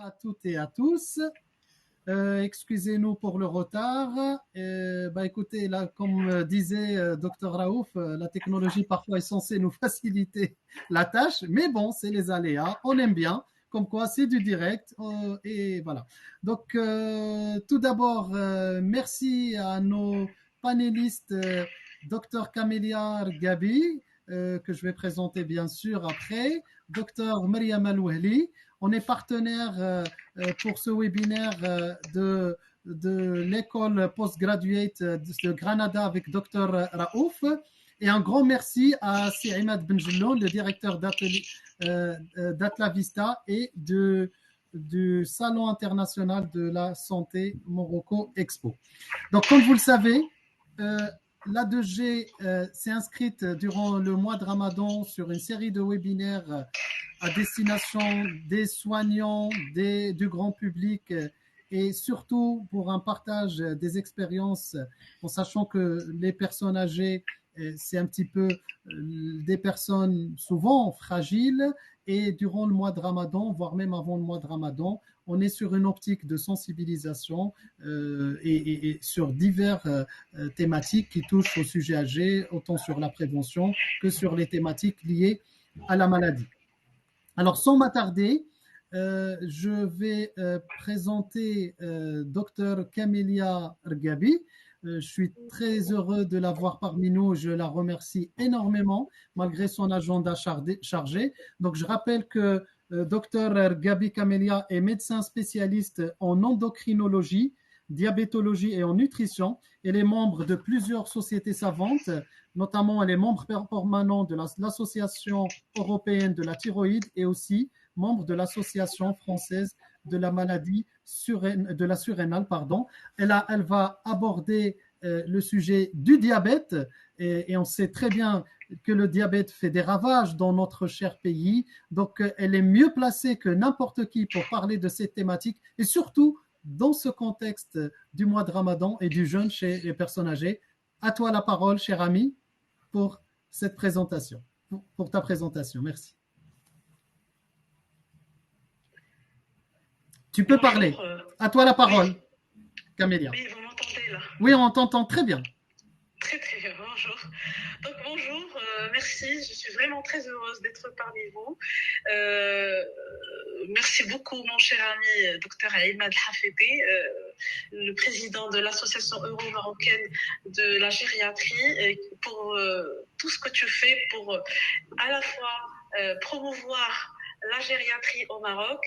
à toutes et à tous. Excusez-nous pour le retard. Écoutez, là, comme disait Dr Raouf, la technologie parfois est censée nous faciliter la tâche, mais bon, c'est les aléas. On aime bien. Comme quoi, c'est du direct. Et voilà. Donc, tout d'abord, merci à nos panélistes, Dr Camélia Gabi, que je vais présenter bien sûr après, Dr Mariam Alouhli. On est partenaire pour ce webinaire de l'école postgraduate de Granada avec Dr Raouf. Et un grand merci à Imad Benjelloun, le directeur d'Atla Vista et du Salon international de la santé Morocco Expo. Donc, comme vous le savez, l'A2G s'est inscrite durant le mois de Ramadan sur une série de webinaires à destination des soignants, du grand public et surtout pour un partage des expériences en sachant que les personnes âgées, c'est un petit peu des personnes souvent fragiles et durant le mois de Ramadan, voire même avant le mois de Ramadan, on est sur une optique de sensibilisation et sur diverses thématiques qui touchent au sujet âgé, autant sur la prévention que sur les thématiques liées à la maladie. Alors, sans m'attarder, je vais présenter Dr Camélia Gabi. Je suis très heureux de l'avoir parmi nous. Je la remercie énormément, malgré son agenda chargé. Donc, je rappelle que Dr Gabi Camélia est médecin spécialiste en endocrinologie, diabétologie et en nutrition. Elle est membre de plusieurs sociétés savantes, notamment elle est membre permanent de l'Association européenne de la thyroïde et aussi membre de l'Association française de la maladie de la surrénale. Elle va aborder le sujet du diabète et on sait très bien que le diabète fait des ravages dans notre cher pays. Donc, elle est mieux placée que n'importe qui pour parler de cette thématique et surtout dans ce contexte du mois de Ramadan et du jeûne chez les personnes âgées. À toi la parole, cher ami, pour cette présentation, pour ta présentation. Merci. Tu peux parler. À toi la parole, oui. Camélia. Oui, vous m'entendez là? Oui, on t'entend très bien. Très bien, bonjour. Donc bonjour, merci, je suis vraiment très heureuse d'être parmi vous. Merci beaucoup mon cher ami Dr Imad Hafidi, le président de l'association euro-marocaine de la gériatrie, pour tout ce que tu fais pour à la fois promouvoir la gériatrie au Maroc,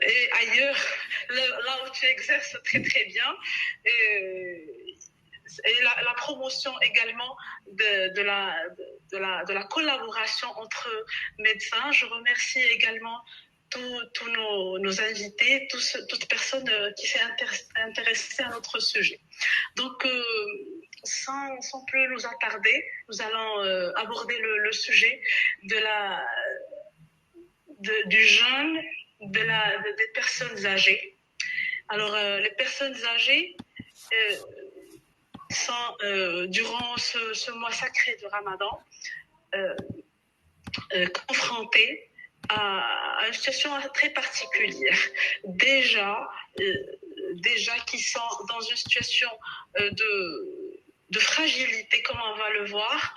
et ailleurs, là où tu exerces très très bien, et la promotion également de la collaboration entre médecins. Je remercie également tous nos invités, toute personne qui s'est intéressée à notre sujet. Donc, sans plus nous attarder, nous allons aborder le sujet du jeûne des personnes âgées. Alors, les personnes âgées sont, durant ce mois sacré de Ramadan, confrontées à une situation très particulière. Déjà qui sont dans une situation de fragilité, comme on va le voir.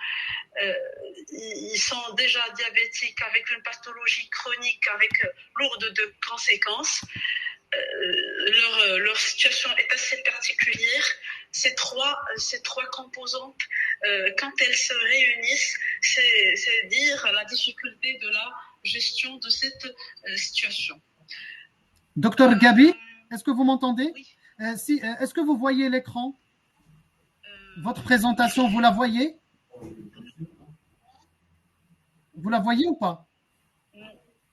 Ils sont déjà diabétiques avec une pathologie chronique lourde de conséquences. Leur situation est assez particulière. Ces trois composantes, quand elles se réunissent, c'est dire la difficulté de la gestion de cette situation. Docteur Gabi, est-ce que vous m'entendez? Oui. Est-ce que vous voyez l'écran? Votre présentation, vous la voyez? Vous la voyez ou pas?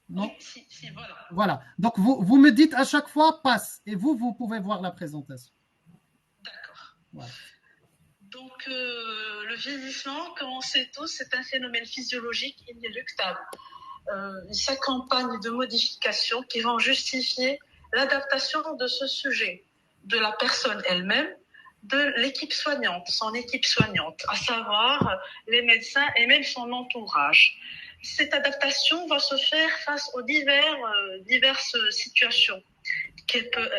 Non. Si, voilà. Voilà. Donc, vous me dites à chaque fois « passe » et vous pouvez voir la présentation. D'accord. Voilà. Donc, le vieillissement, comme on sait tous, c'est un phénomène physiologique inéluctable. Il s'accompagne de modifications qui vont justifier l'adaptation de ce sujet, de la personne elle-même, de l'équipe soignante, son équipe soignante, à savoir les médecins et même son entourage. cette adaptation va se faire face aux diverses situations qui peuvent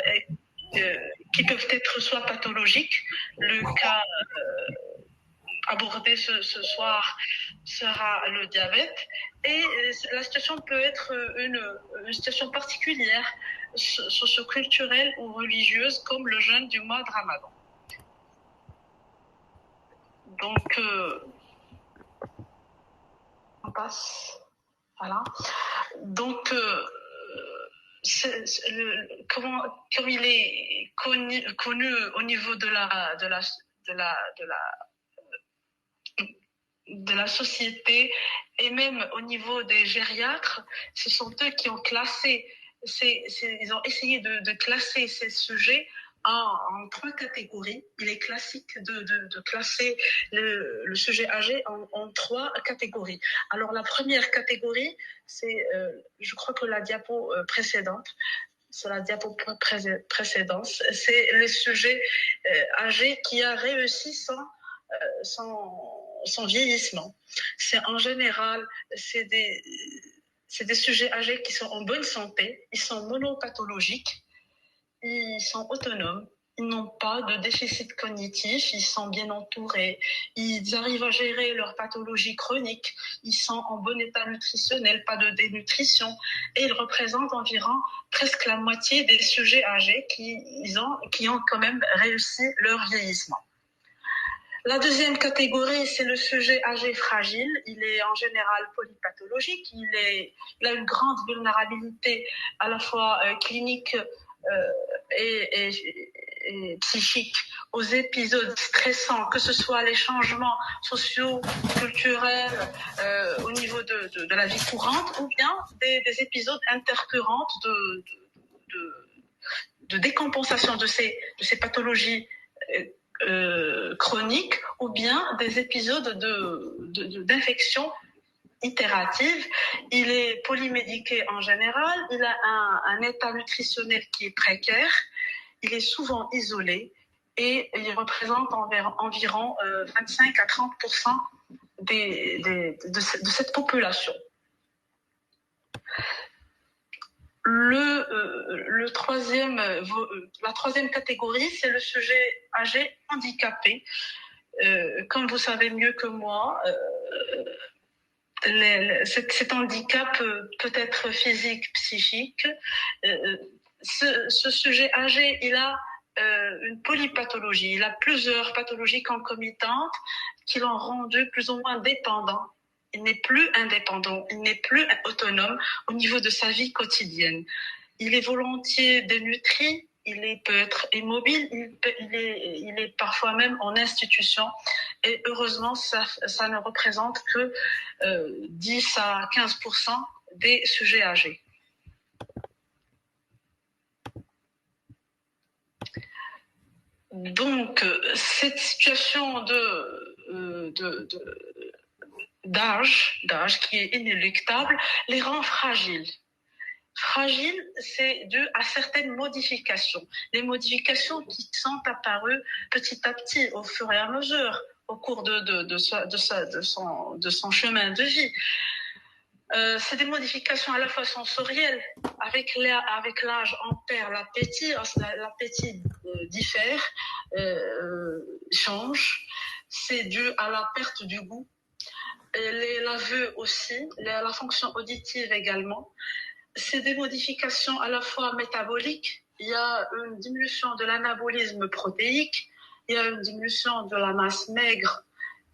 être soit pathologiques. Le cas abordé ce soir sera le diabète, et la situation peut être une situation particulière, socio-culturelle ou religieuse, comme le jeûne du mois de Ramadan. Donc, on passe. Voilà. Donc, comme il est connu au niveau de la société, et même au niveau des gériatres, ce sont eux qui ont classé, ils ont essayé de classer ces sujets en 3 catégories. Il est classique de classer le sujet âgé en 3 catégories. Alors la première catégorie, c'est, je crois que la diapo précédente, c'est la diapo précédente, c'est le sujet âgé qui a réussi son vieillissement. C'est en général, c'est des sujets âgés qui sont en bonne santé, ils sont monopathologiques, ils sont autonomes, ils n'ont pas de déficit cognitif, ils sont bien entourés, ils arrivent à gérer leur pathologie chronique, ils sont en bon état nutritionnel, pas de dénutrition, et ils représentent environ presque la moitié des sujets âgés qui ont quand même réussi leur vieillissement. La deuxième catégorie, c'est le sujet âgé fragile. Il est en général polypathologique. Il a une grande vulnérabilité à la fois clinique et psychique aux épisodes stressants, que ce soit les changements sociaux, culturels au niveau de la vie courante, ou bien des épisodes intercurrents de décompensation de ces pathologies chroniques, ou bien des épisodes d'infection itérative. Il est polymédiqué en général, il a un état nutritionnel qui est précaire, il est souvent isolé, et il représente environ 25 à 30% de cette population. La troisième catégorie, c'est le sujet âgé handicapé. Comme vous savez mieux que moi, cet handicap peut être physique, psychique. Ce sujet âgé, il a une polypathologie. Il a plusieurs pathologies concomitantes qui l'ont rendu plus ou moins dépendant. Il n'est plus indépendant, il n'est plus autonome au niveau de sa vie quotidienne. Il est volontiers dénutri, peut être immobile, il est parfois même en institution. Et heureusement, ça ne représente que 10 à 15% des sujets âgés. Donc, cette situation d'âge qui est inéluctable les rend fragiles. Fragile, c'est dû à certaines modifications. Les modifications qui sont apparues petit à petit, au fur et à mesure, au cours de son chemin de vie. C'est des modifications à la fois sensorielles. Avec l'âge, on perd l'appétit. L'appétit diffère, change. C'est dû à la perte du goût. La vue aussi, la fonction auditive également. C'est des modifications à la fois métaboliques. Il y a une diminution de l'anabolisme protéique, il y a une diminution de la masse maigre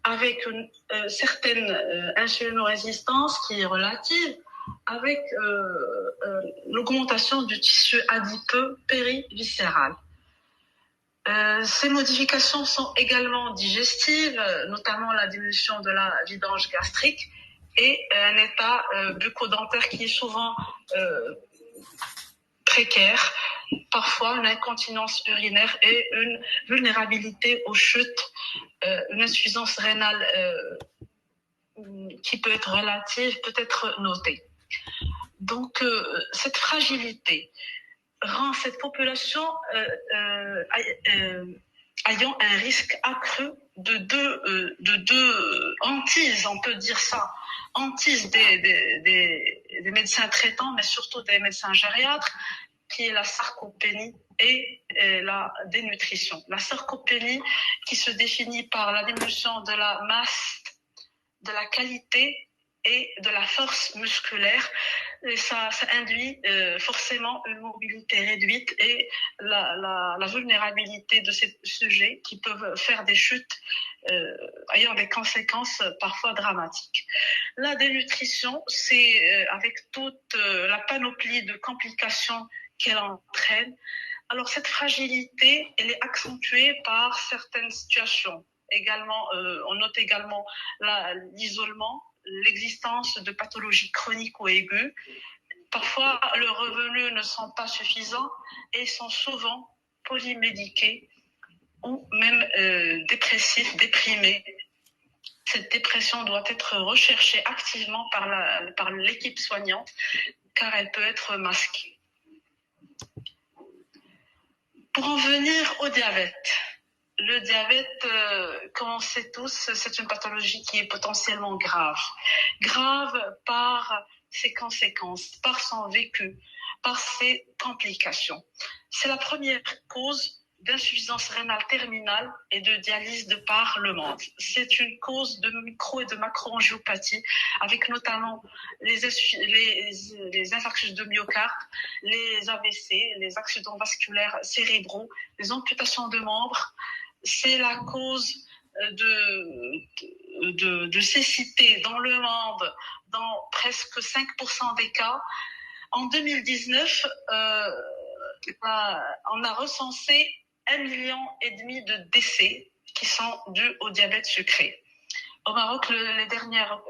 avec une certaine insulinorésistance qui est relative, avec l'augmentation du tissu adipeux périviscéral. Ces modifications sont également digestives, notamment la diminution de la vidange gastrique, et un état bucco-dentaire qui est souvent précaire, parfois une incontinence urinaire et une vulnérabilité aux chutes, une insuffisance rénale qui peut être relative, peut être notée. Donc, cette fragilité rend cette population ayant un risque accru de deux hantises, on peut dire ça, hantise des médecins traitants, mais surtout des médecins gériatres, qui est la sarcopénie et la dénutrition. La sarcopénie qui se définit par la diminution de la masse, de la qualité et de la force musculaire. Et ça induit forcément une mobilité réduite et la vulnérabilité de ces sujets qui peuvent faire des chutes ayant des conséquences parfois dramatiques. La dénutrition, c'est avec toute la panoplie de complications qu'elle entraîne. Alors cette fragilité, elle est accentuée par certaines situations. Également, on note également l'isolement, l'existence de pathologies chroniques ou aiguës. Parfois, leurs revenus ne sont pas suffisants et sont souvent polymédiqués ou même dépressifs, déprimés. Cette dépression doit être recherchée activement par l'équipe soignante car elle peut être masquée. Pour en venir au diabète. Le diabète, comme on sait tous, c'est une pathologie qui est potentiellement grave. Grave par ses conséquences, par son vécu, par ses complications. C'est la première cause d'insuffisance rénale terminale et de dialyse de par le monde. C'est une cause de micro et de macroangiopathie, avec notamment les infarctus de myocarde, les AVC, les accidents vasculaires cérébraux, les amputations de membres. C'est la cause de cécité dans le monde dans presque 5% des cas. En 2019, on a recensé 1,5 million de décès qui sont dus au diabète sucré. Au Maroc, les dernières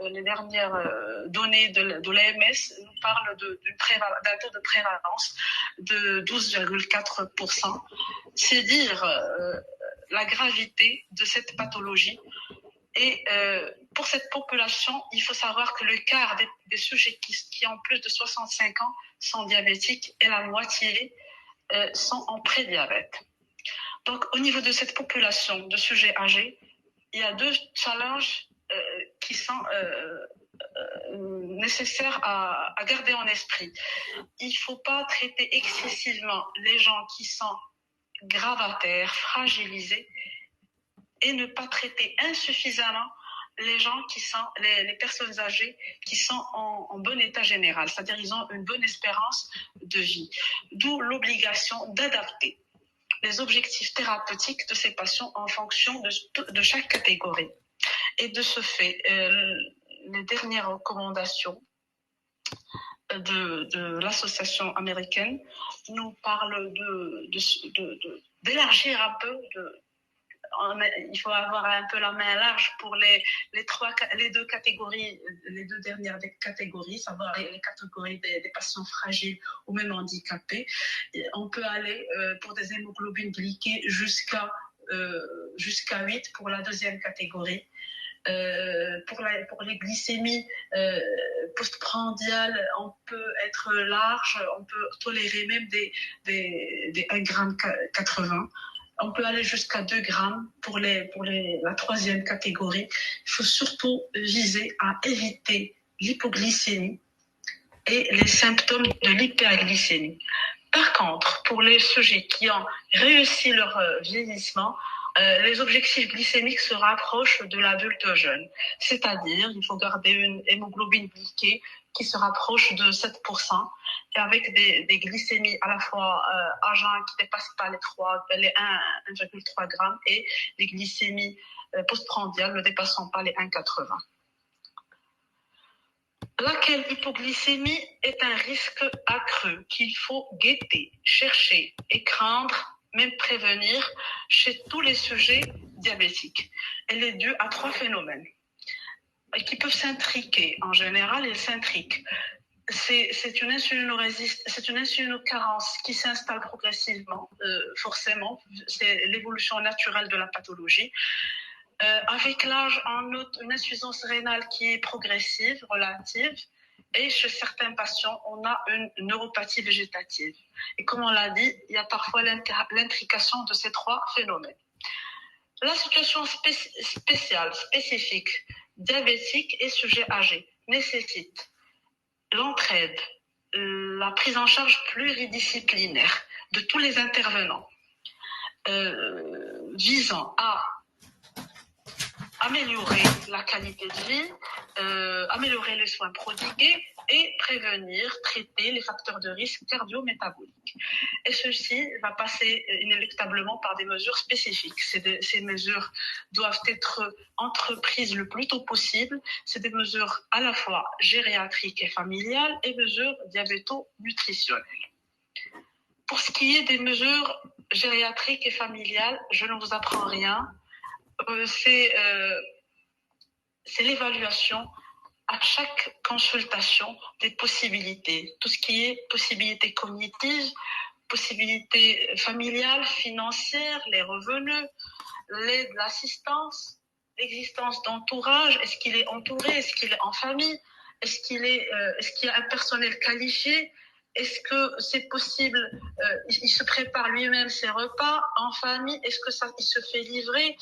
données de l'AMS nous parlent d'un taux de prévalence de 12,4%. C'est dire la gravité de cette pathologie. Et pour cette population, il faut savoir que le quart des sujets qui ont plus de 65 ans sont diabétiques et la moitié sont en prédiabète. Donc, au niveau de cette population de sujets âgés, il y a 2 challenges qui sont nécessaires à garder en esprit. Il ne faut pas traiter excessivement les gens qui sont gravataires, fragilisés, et ne pas traiter insuffisamment les gens qui sont, les personnes âgées qui sont en bon état général, c'est-à-dire ils ont une bonne espérance de vie. D'où l'obligation d'adapter les objectifs thérapeutiques de ces patients en fonction de chaque catégorie. Et de ce fait, les dernières recommandations de l'association américaine nous parlent d'élargir un peu, il faut avoir un peu la main large pour les deux catégories, les 2 dernières catégories, savoir les catégories des patients fragiles ou même handicapés. On peut aller pour des hémoglobines glyquées jusqu'à 8 pour la 2e catégorie. Pour les glycémies postprandiales, on peut être large, on peut tolérer même des 1,80 g. On peut aller jusqu'à 2 grammes pour la 3e catégorie. Il faut surtout viser à éviter l'hypoglycémie et les symptômes de l'hyperglycémie. Par contre, pour les sujets qui ont réussi leur vieillissement, les objectifs glycémiques se rapprochent de l'adulte jeune. C'est-à-dire, il faut garder une hémoglobine glyquée qui se rapproche de 7%, et avec des glycémies à la fois à jeun qui ne dépassent pas les 1,3 g et les glycémies postprandiales ne dépassant pas les 1,80 g. Laquelle hypoglycémie est un risque accru qu'il faut guetter, chercher et craindre, même prévenir chez tous les sujets diabétiques. Elle est due à 3 phénomènes qui peuvent s'intriquer. En général, ils s'intriquent. C'est une insulinocarence qui s'installe progressivement, forcément. C'est l'évolution naturelle de la pathologie. Avec l'âge, on note une insuffisance rénale qui est progressive, relative, et chez certains patients, on a une neuropathie végétative. Et comme on l'a dit, il y a parfois l'intrication de ces 3 phénomènes. La situation spéciale, spécifique, diabétique et sujet âgé nécessite l'entraide, la prise en charge pluridisciplinaire de tous les intervenants visant à améliorer la qualité de vie, améliorer les soins prodigués et prévenir, traiter les facteurs de risque cardio-métaboliques. Et ceci va passer inéluctablement par des mesures spécifiques. Ces mesures doivent être entreprises le plus tôt possible. C'est des mesures à la fois gériatriques et familiales et mesures diabéto-nutritionnelles. Pour ce qui est des mesures gériatriques et familiales, je ne vous apprends rien. C'est l'évaluation à chaque consultation des possibilités. Tout ce qui est possibilités cognitives, possibilités familiales, financières, les revenus, l'aide, l'assistance, l'existence d'entourage. Est-ce qu'il est entouré? Est-ce qu'il est en famille? Est-ce qu'il y a un personnel qualifié? Est-ce que c'est possible, il se prépare lui-même ses repas en famille? Est-ce que il se fait livrer?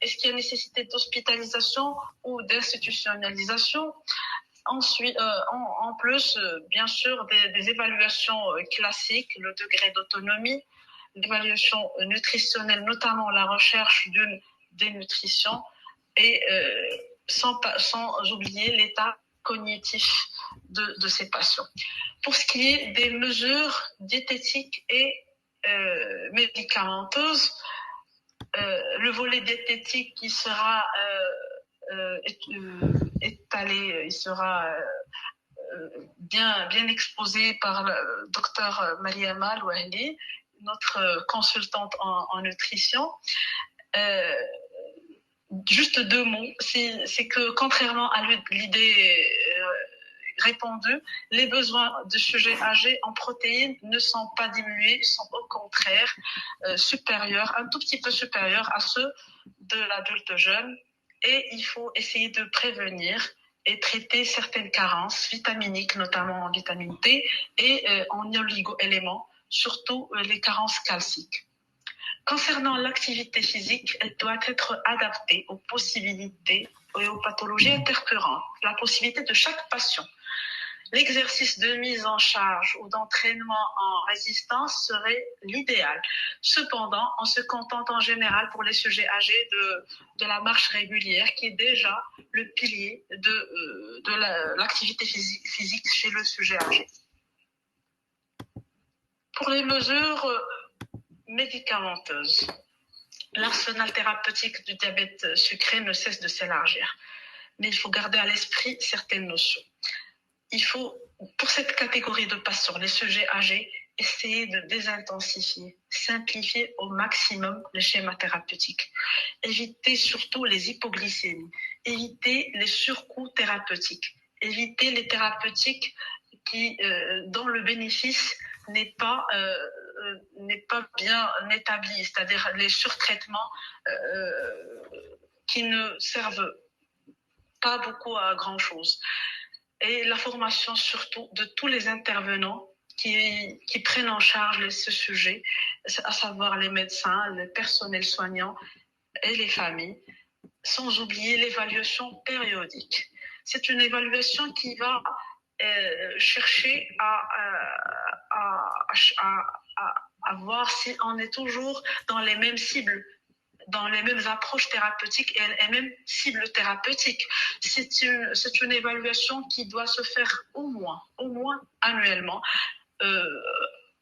Est-ce qu'il y a nécessité d'hospitalisation ou d'institutionnalisation? Ensuite, en plus, bien sûr, des évaluations classiques, le degré d'autonomie, l'évaluation nutritionnelle, notamment la recherche d'une dénutrition, et sans oublier l'état cognitif de ces patients. Pour ce qui est des mesures diététiques et médicamenteuses, le volet diététique qui sera étalé, il sera bien exposé par le docteur Mariama Louahli, notre consultante en nutrition. Juste 2 mots, c'est que contrairement à l'idée répandue, les besoins de sujets âgés en protéines ne sont pas diminués, ils sont au contraire supérieurs, un tout petit peu supérieurs à ceux de l'adulte jeune, et il faut essayer de prévenir et traiter certaines carences vitaminiques, notamment en vitamine D et en oligo-éléments, surtout les carences calciques. Concernant l'activité physique, elle doit être adaptée aux possibilités et aux pathologies intercurrentes, la possibilité de chaque patient. L'exercice de mise en charge ou d'entraînement en résistance serait l'idéal. Cependant, on se contente en général pour les sujets âgés de la marche régulière, qui est déjà le pilier de l'activité physique chez le sujet âgé. Pour les mesures médicamenteuses, l'arsenal thérapeutique du diabète sucré ne cesse de s'élargir. Mais il faut garder à l'esprit certaines notions. Il faut, pour cette catégorie de patients, les sujets âgés, essayer de désintensifier, simplifier au maximum les schémas thérapeutiques. Éviter surtout les hypoglycémies, éviter les surcoûts thérapeutiques, éviter les thérapeutiques dont le bénéfice n'est pas bien établi, c'est-à-dire les surtraitements qui ne servent pas beaucoup à grand-chose. Et la formation surtout de tous les intervenants qui prennent en charge ce sujet, à savoir les médecins, le personnel soignant et les familles, sans oublier l'évaluation périodique. C'est une évaluation qui va chercher à voir si on est toujours dans les mêmes cibles, dans les mêmes approches thérapeutiques et même cibles thérapeutiques. C'est une évaluation qui doit se faire au moins annuellement,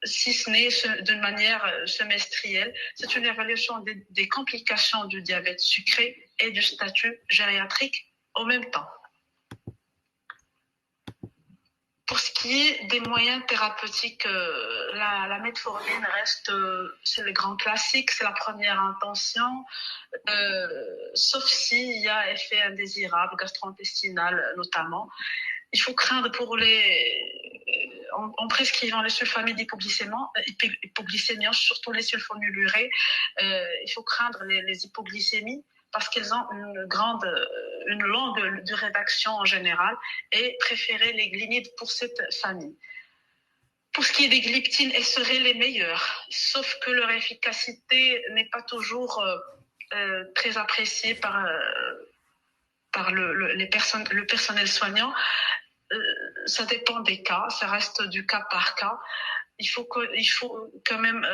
si ce n'est d'une manière semestrielle. C'est une évaluation des complications du diabète sucré et du statut gériatrique en même temps. Pour ce qui est des moyens thérapeutiques, la metformine reste, c'est le grand classique, c'est la première intention, sauf s'il y a effet indésirable, gastro-intestinal notamment. Il faut craindre en prescrivant les sulfamides hypoglycémiants, surtout les sulfonylurées, il faut craindre les hypoglycémies, parce qu'elles ont une longue durée d'action en général, et préférer les glymides pour cette famille. Pour ce qui est des gliptines, elles seraient les meilleures, sauf que leur efficacité n'est pas toujours très apprécié par le personnel soignant. Ça dépend des cas, ça reste du cas par cas. Il faut quand même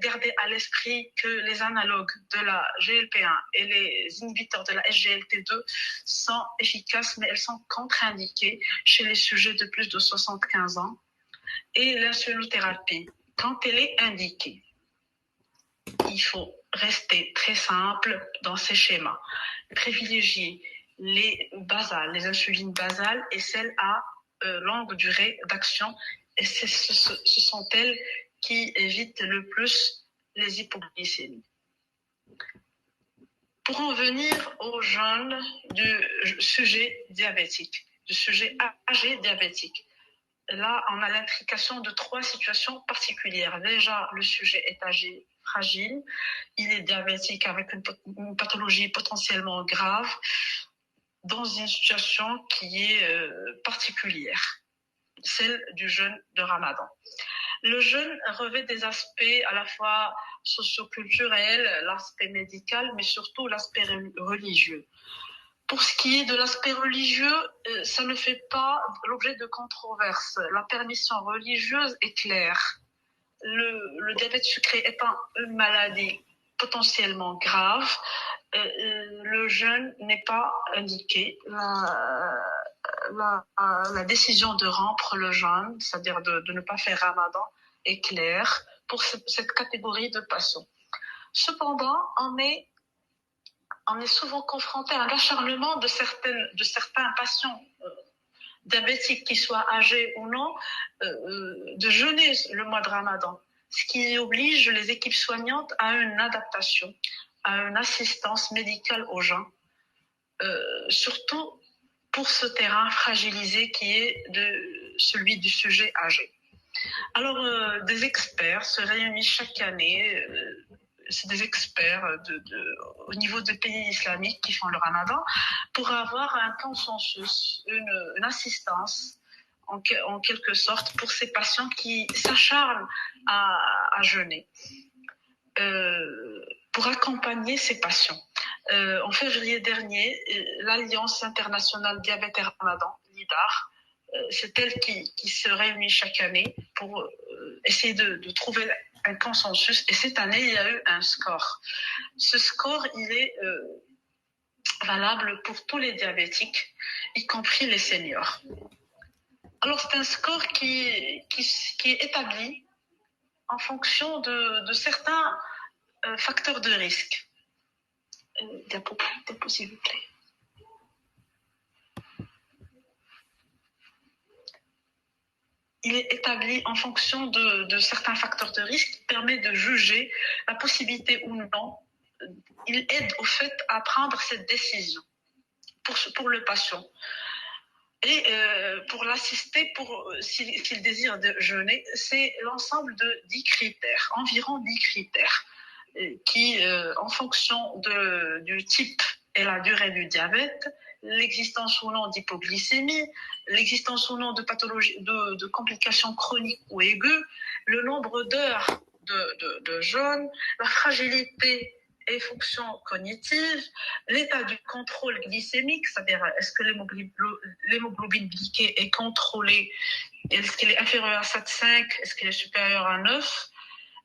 garder à l'esprit que les analogues de la GLP1 et les inhibiteurs de la SGLT2 sont efficaces, mais elles sont contre-indiquées chez les sujets de plus de 75 ans. Et l'insulinothérapie, quand elle est indiquée, il faut rester très simple dans ces schémas. Privilégier les basales, les insulines basales et celles à longue durée d'action. Et ce sont elles qui évitent le plus les hypoglycémies. Pour en venir aux jeunes du sujet diabétique, du sujet âgé diabétique. Là, on a l'intrication de 3 situations particulières. Déjà, le sujet est âgé, fragile, il est diabétique avec une pathologie potentiellement grave dans une situation qui est particulière, celle du jeûne de Ramadan. Le jeûne revêt des aspects à la fois socioculturels, l'aspect médical, mais surtout l'aspect religieux. Pour ce qui est de l'aspect religieux, ça ne fait pas l'objet de controverses. La permission religieuse est claire. Le diabète sucré étant une maladie potentiellement grave, le jeûne n'est pas indiqué. La décision de rompre le jeûne, c'est-à-dire de ne pas faire Ramadan, est claire pour cette catégorie de patients. Cependant, on est souvent confronté à l'acharnement de certains patients diabétiques, qu'ils soient âgés ou non, de jeûner le mois de Ramadan, ce qui oblige les équipes soignantes à une adaptation, à une assistance médicale aux gens, surtout pour ce terrain fragilisé qui est celui du sujet âgé. Alors, des experts se réunissent chaque année, c'est des experts au niveau des pays islamiques qui font le Ramadan, pour avoir un consensus, une assistance en quelque sorte pour ces patients qui s'acharnent à jeûner, pour accompagner ces patients. En février dernier, l'Alliance internationale diabète et Ramadan, l'IDAR, c'est elle qui se réunit chaque année pour essayer de trouver un consensus. Et cette année, il y a eu un score. Ce score, il est valable pour tous les diabétiques, y compris les seniors. Alors, c'est un score qui est établi en fonction de certains facteurs de risque. Diapo, s'il vous plaît. Il est établi en fonction de certains facteurs de risque qui permet de juger la possibilité ou non. Il aide au fait à prendre cette décision pour le patient. Et pour l'assister, s'il désire de jeûner, c'est l'ensemble de 10 critères, environ 10 critères, qui, en fonction du type et la durée du diabète, l'existence ou non d'hypoglycémie, l'existence ou non de pathologie, de complications chroniques ou aiguës, le nombre d'heures de jeûne, la fragilité et fonctions cognitives, l'état du contrôle glycémique, c'est-à-dire est-ce que l'hémoglobine glyquée est contrôlée, est-ce qu'elle est inférieure à 7,5, est-ce qu'elle est supérieure à 9,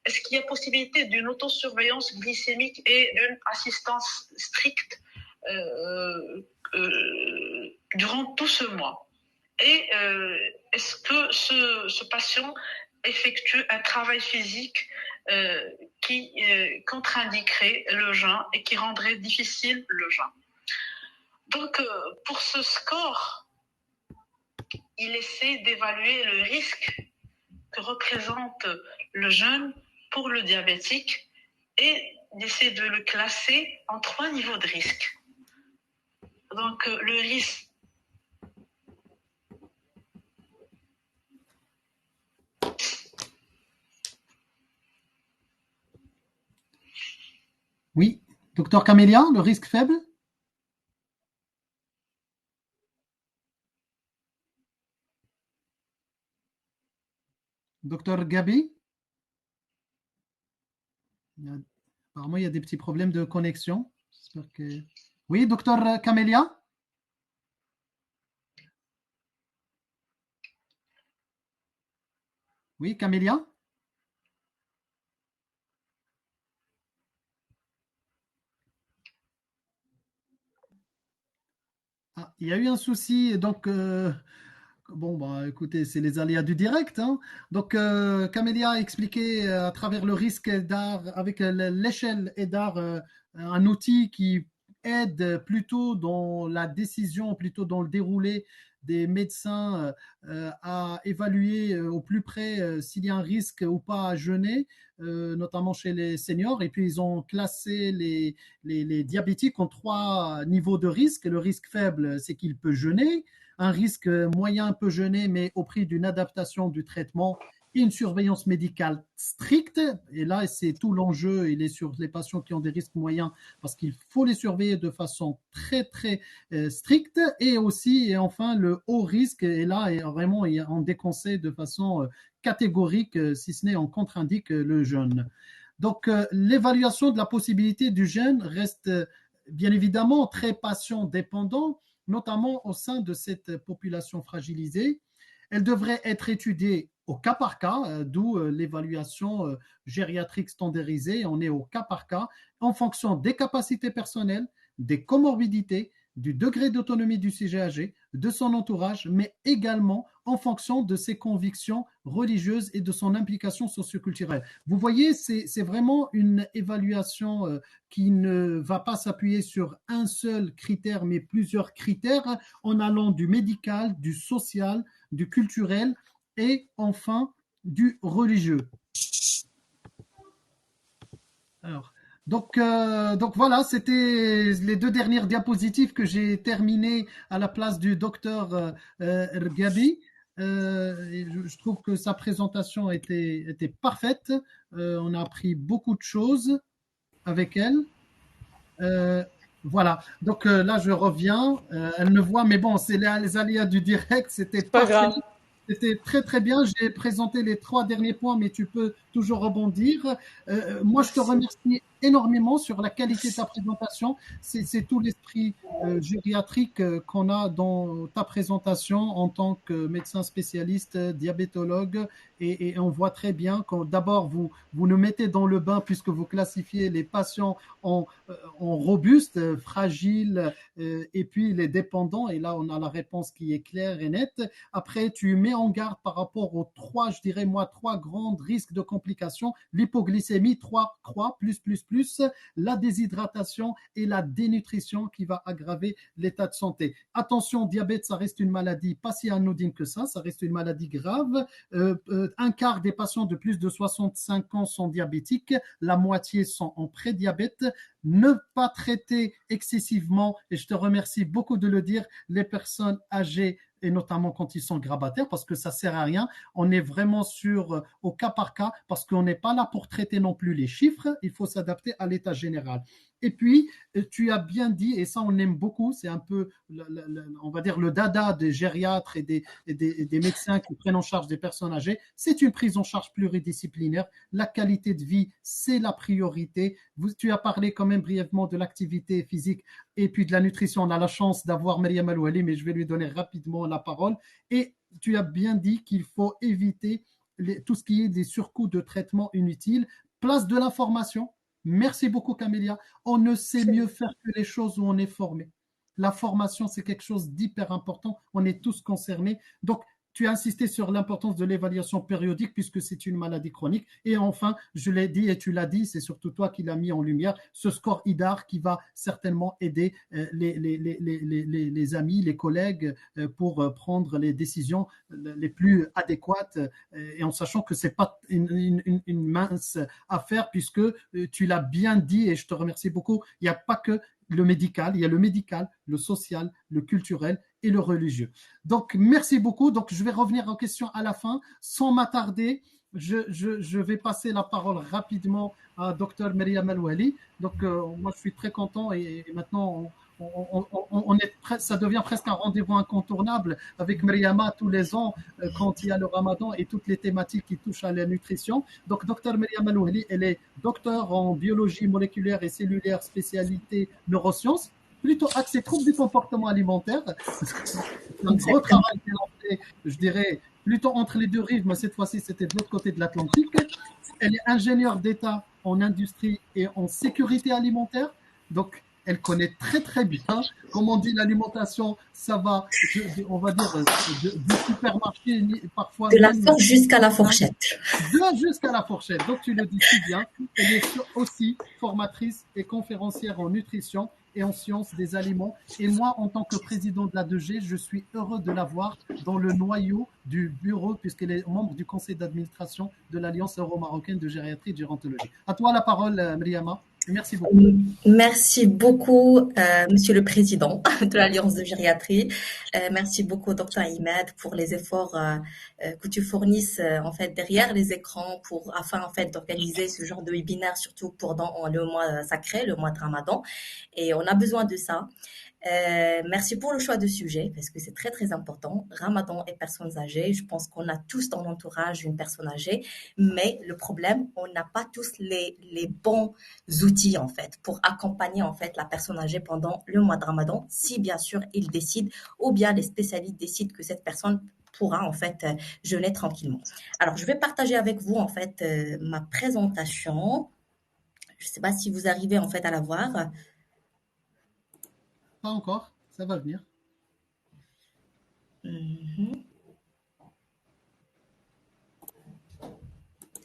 est-ce qu'il y a possibilité d'une autosurveillance glycémique et d'une assistance stricte durant tout ce mois. Et est-ce que ce patient effectue un travail physique qui contre-indiquerait le jeûne et qui rendrait difficile le jeûne. Donc, pour ce score, il essaie d'évaluer le risque que représente le jeûne pour le diabétique et d'essayer de le classer en 3 niveaux de risque. Donc, le risque Oui, docteur Camélia, le risque faible? Docteur Gabi? Apparemment, il y a des petits problèmes de connexion. Ok. Oui, docteur Camélia? Oui, Camélia? Ah, il y a eu un souci, donc bon, bah, écoutez, c'est les aléas du direct, hein. Donc, Camélia a expliqué à travers le risque d'art, avec l'échelle EDAR, un outil qui aide plutôt dans la décision, plutôt dans le déroulé des médecins à évaluer au plus près s'il y a un risque ou pas à jeûner, notamment chez les seniors. Et puis, ils ont classé les diabétiques en trois niveaux de risque. Le risque faible, c'est qu'il peut jeûner. Un risque moyen peut jeûner, mais au prix d'une adaptation du traitement et une surveillance médicale stricte. Et là, c'est tout l'enjeu. Il est sur les patients qui ont des risques moyens parce qu'il faut les surveiller de façon très, très stricte. Et aussi, et enfin, le haut risque. Et là, vraiment, on déconseille de façon catégorique, si ce n'est on contre-indique le jeûne. Donc, l'évaluation de la possibilité du jeûne reste bien évidemment très patient dépendant, notamment au sein de cette population fragilisée. Elle devrait être étudiée au cas par cas, d'où l'évaluation gériatrique standardisée. On est au cas par cas en fonction des capacités personnelles, des comorbidités, du degré d'autonomie du sujet âgé, de son entourage, mais également en fonction de ses convictions religieuses et de son implication socioculturelle. Vous voyez, c'est vraiment une évaluation qui ne va pas s'appuyer sur un seul critère, mais plusieurs critères, en allant du médical, du social, du culturel et enfin du religieux. Alors, donc voilà, c'était les deux dernières diapositives que j'ai terminées à la place du docteur Gabi. Je trouve que sa présentation était parfaite. On a appris beaucoup de choses avec elle. Euh, voilà, donc là je reviens. Elle me voit, mais bon, c'est les aléas du direct, c'était C'est pas parfait. grave. C'était très très bien. J'ai présenté les trois derniers points, mais tu peux toujours rebondir. Moi, je te Merci. remercie énormément sur la qualité de ta présentation. C'est tout l'esprit gériatrique qu'on a dans ta présentation en tant que médecin spécialiste, diabétologue. Et on voit très bien que d'abord, vous nous mettez dans le bain puisque vous classifiez les patients en robustes, fragiles, et puis les dépendants. Et là, on a la réponse qui est claire et nette. Après, tu mets en garde par rapport aux trois, je dirais moi, trois grands risques de complications. L'hypoglycémie, trois croix, plus, la déshydratation et la dénutrition qui va aggraver l'état de santé. Attention, diabète, ça reste une maladie pas si anodine que ça reste une maladie grave. Un quart des patients de plus de 65 ans sont diabétiques, la moitié sont en prédiabète. Ne pas traiter excessivement, et je te remercie beaucoup de le dire, les personnes âgées et notamment quand ils sont grabataires, parce que ça ne sert à rien. On est vraiment sur au cas par cas, parce qu'on n'est pas là pour traiter non plus les chiffres, il faut s'adapter à l'état général. Et puis, tu as bien dit, et ça on aime beaucoup, c'est un peu, on va dire, le dada des gériatres et des médecins qui prennent en charge des personnes âgées, c'est une prise en charge pluridisciplinaire. La qualité de vie, c'est la priorité. Tu as parlé quand même brièvement de l'activité physique et puis de la nutrition. On a la chance d'avoir Myriam Alouali, mais je vais lui donner rapidement la parole. Et tu as bien dit qu'il faut éviter tout ce qui est des surcoûts de traitement inutiles. Place de l'information. Merci beaucoup, Camélia. On ne sait mieux faire que les choses où on est formé. La formation, c'est quelque chose d'hyper important. On est tous concernés. Donc, tu as insisté sur l'importance de l'évaluation périodique puisque c'est une maladie chronique. Et enfin, je l'ai dit et tu l'as dit, c'est surtout toi qui l'as mis en lumière, ce score IDAR qui va certainement aider les amis, les collègues pour prendre les décisions les plus adéquates et en sachant que ce n'est pas une mince affaire puisque tu l'as bien dit et je te remercie beaucoup. Il n'y a pas que le médical, il y a le médical, le social, le culturel et le religieux. Donc, merci beaucoup. Donc, je vais revenir aux questions à la fin. Sans m'attarder, je vais passer la parole rapidement à Dr Myriam Alouali. Donc, moi, je suis très content et maintenant, ça devient presque un rendez-vous incontournable avec Mariama tous les ans quand il y a le Ramadan et toutes les thématiques qui touchent à la nutrition. Donc, docteur Mariama Louhli, elle est docteur en biologie moléculaire et cellulaire, spécialité neurosciences, plutôt axé troubles du comportement alimentaire. Un gros Exactement. travail qu'elle a fait, je dirais, plutôt entre les deux rives, mais cette fois-ci, c'était de l'autre côté de l'Atlantique. Elle est ingénieure d'État en industrie et en sécurité alimentaire. Donc, elle connaît très très bien, comme on dit, l'alimentation, ça va, on va dire, du supermarché, parfois De la même force jusqu'à la fourchette. jusqu'à la fourchette. Donc, tu le dis si bien. Elle est aussi formatrice et conférencière en nutrition et en sciences des aliments. Et moi, en tant que président de la 2G, je suis heureux de l'avoir dans le noyau du bureau, puisqu'elle est membre du conseil d'administration de l'Alliance euro-marocaine de gériatrie et de gérontologie. À toi la parole, Mriama. Merci beaucoup. Merci beaucoup, Monsieur le Président de l'Alliance de gériatrie. Merci beaucoup, Docteur Ahmed, pour les efforts que tu fournisses en fait derrière les écrans afin en fait d'organiser ce genre de webinaire, surtout pendant le mois sacré, le mois de Ramadan. Et on a besoin de ça. Merci pour le choix de sujet parce que c'est très très important. Ramadan et personnes âgées, je pense qu'on a tous dans l'entourage une personne âgée, mais le problème, on n'a pas tous les bons outils en fait pour accompagner en fait la personne âgée pendant le mois de Ramadan, si bien sûr ils décident ou bien les spécialistes décident que cette personne pourra en fait jeûner tranquillement. Alors je vais partager avec vous en fait ma présentation. Je ne sais pas si vous arrivez en fait à la voir. Pas encore, ça va venir.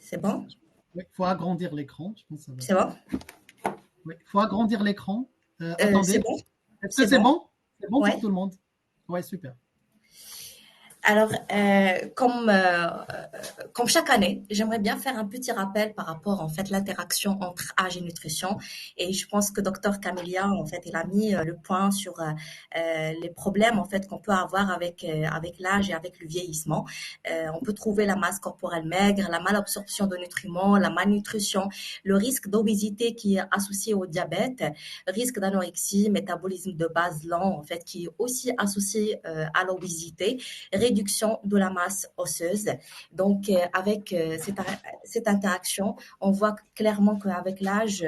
C'est bon? Il faut agrandir l'écran, je pense que ça va. C'est bon? Il faut agrandir l'écran. C'est Attendez, bon? est-ce que C'est c'est bon? bon? C'est bon Ouais. pour tout le monde? Ouais, super. Alors, comme chaque année, j'aimerais bien faire un petit rappel par rapport en fait l'interaction entre âge et nutrition. Et je pense que Docteur Camélia en fait il a mis le point sur les problèmes en fait qu'on peut avoir avec l'âge et avec le vieillissement. On peut trouver la masse corporelle maigre, la malabsorption de nutriments, la malnutrition, le risque d'obésité qui est associé au diabète, risque d'anorexie, métabolisme de base lent en fait qui est aussi associé à l'obésité, réduction de la masse osseuse. Donc, avec cette interaction, on voit clairement qu'avec l'âge,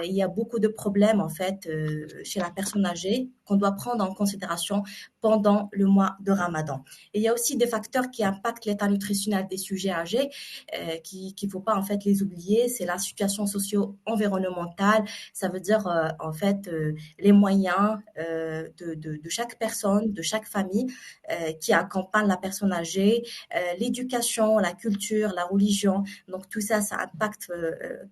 il y a beaucoup de problèmes en fait chez la personne âgée qu'on doit prendre en considération pendant le mois de Ramadan. Et il y a aussi des facteurs qui impactent l'état nutritionnel des sujets âgés, qu'il ne faut pas en fait les oublier. C'est la situation socio-environnementale. Ça veut dire en fait les moyens de chaque personne, de chaque famille qui accompagne la personne âgée, l'éducation, la culture, la religion. Donc tout ça, ça impacte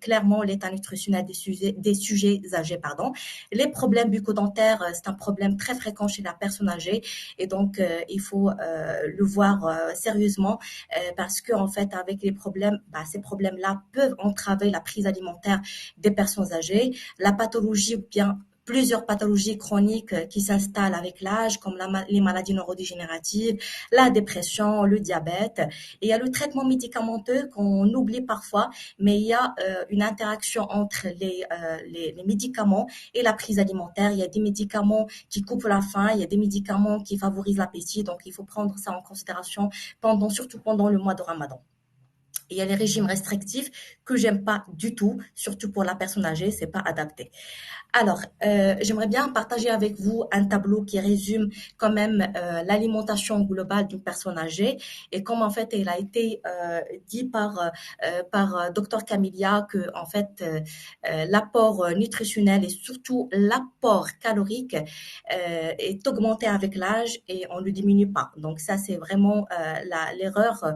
clairement l'état nutritionnel des sujets âgés. Pardon. Les problèmes bucco-dentaires, c'est un problème très fréquent chez la personne âgée et donc il faut le voir sérieusement parce que en fait avec les problèmes, ces problèmes-là peuvent entraver la prise alimentaire des personnes âgées. La pathologie ou bien plusieurs pathologies chroniques qui s'installent avec l'âge, comme les maladies neurodégénératives, la dépression, le diabète. Et il y a le traitement médicamenteux qu'on oublie parfois, mais il y a une interaction entre les médicaments et la prise alimentaire. Il y a des médicaments qui coupent la faim, il y a des médicaments qui favorisent l'appétit, donc il faut prendre ça en considération surtout pendant le mois de Ramadan. Et il y a les régimes restrictifs que j'aime pas du tout, surtout pour la personne âgée, c'est pas adapté. Alors, j'aimerais bien partager avec vous un tableau qui résume quand même l'alimentation globale d'une personne âgée et comme en fait il a été dit par Dr Camélia que en fait l'apport nutritionnel et surtout l'apport calorique est augmenté avec l'âge et on ne le diminue pas. Donc ça c'est vraiment l'erreur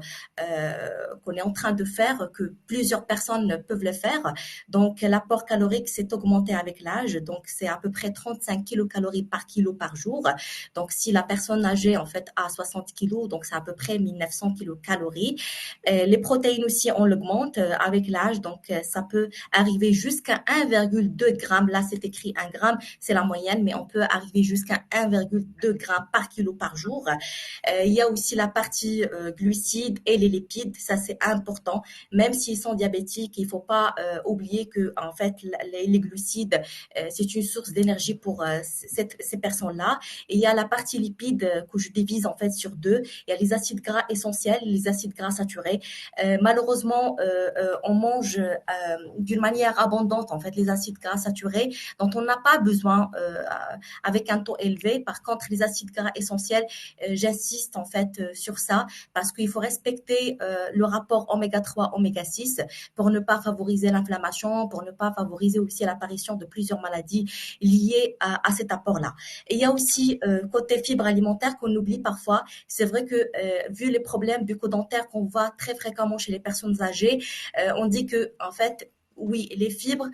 qu'on est en train de faire, que plusieurs personnes peuvent le faire. Donc l'apport calorique s'est augmenté avec l'âge. Donc, c'est à peu près 35 kilocalories par kilo par jour. Donc, si la personne âgée, en fait, a 60 kilos, donc c'est à peu près 1900 kilocalories. Les protéines aussi, on l'augmente avec l'âge. Donc, ça peut arriver jusqu'à 1,2 grammes. Là, c'est écrit 1 gramme, c'est la moyenne, mais on peut arriver jusqu'à 1,2 grammes par kilo par jour. Il y a aussi la partie glucides et les lipides. Ça, c'est important important, même s'ils sont diabétiques. Il faut pas oublier que en fait les glucides c'est une source d'énergie pour ces personnes-là. Et il y a la partie lipide que je divise en fait sur deux. Il y a les acides gras essentiels, les acides gras saturés. Malheureusement, on mange d'une manière abondante en fait les acides gras saturés dont on n'a pas besoin avec un taux élevé. Par contre, les acides gras essentiels, j'insiste en fait sur ça parce qu'il faut respecter le rapport oméga 3, oméga 6 pour ne pas favoriser l'inflammation, pour ne pas favoriser aussi l'apparition de plusieurs maladies liées à cet apport-là. Et il y a aussi côté fibres alimentaires qu'on oublie parfois. C'est vrai que vu les problèmes bucco-dentaires qu'on voit très fréquemment chez les personnes âgées, on dit que en fait oui, les fibres,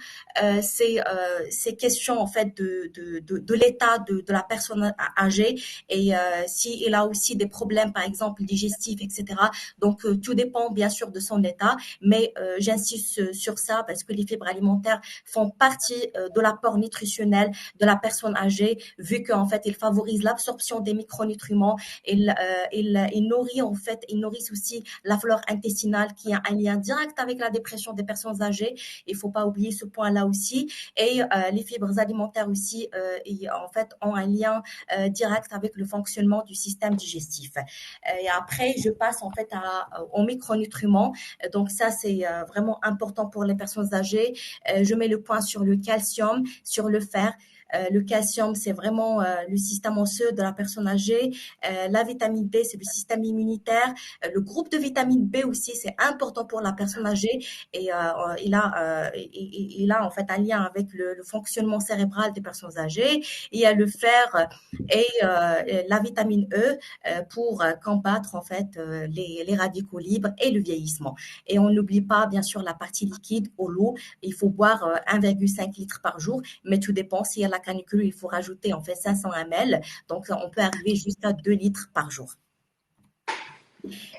c'est question en fait de l'état de la personne âgée et si il a aussi des problèmes par exemple digestifs, etc. Donc tout dépend bien sûr de son état, mais j'insiste sur ça parce que les fibres alimentaires font partie de l'apport nutritionnel de la personne âgée, vu qu'en fait ils favorisent l'absorption des micronutriments, ils nourrissent en fait, ils nourrissent aussi la flore intestinale qui a un lien direct avec la dépression des personnes âgées. Il faut pas oublier ce point-là aussi. Et les fibres alimentaires aussi, en fait, ont un lien direct avec le fonctionnement du système digestif. Et après, je passe en fait aux micronutriments. Donc ça, c'est vraiment important pour les personnes âgées. Je mets le point sur le calcium, sur le fer. Le calcium, c'est vraiment le système osseux de la personne âgée. La vitamine B, c'est le système immunitaire. Le groupe de vitamine B aussi, c'est important pour la personne âgée et il a en fait un lien avec le fonctionnement cérébral des personnes âgées. Il y a le fer et la vitamine E pour combattre en fait les radicaux libres et le vieillissement. Et on n'oublie pas bien sûr la partie liquide, au l'eau. Il faut boire 1,5 litre par jour, mais tout dépend. Si il y a la canicule, il faut rajouter en fait 500 ml. Donc on peut arriver jusqu'à 2 litres par jour.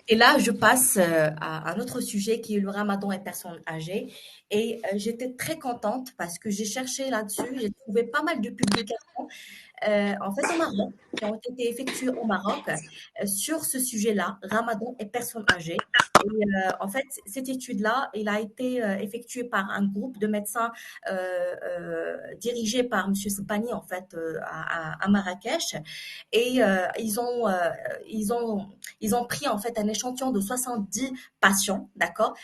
Et là, je passe à un autre sujet qui est le ramadan et personnes âgées. Et j'étais très contente parce que j'ai cherché là-dessus, j'ai trouvé pas mal de publications en fait au Maroc, qui ont été effectuées au Maroc sur ce sujet-là, ramadan et personnes âgées. Et en fait, cette étude-là, elle a été effectuée par un groupe de médecins dirigé par Monsieur Sebani, en fait, à Marrakech. Et ils ont pris en fait un échantillon de 70 patients, d'accord,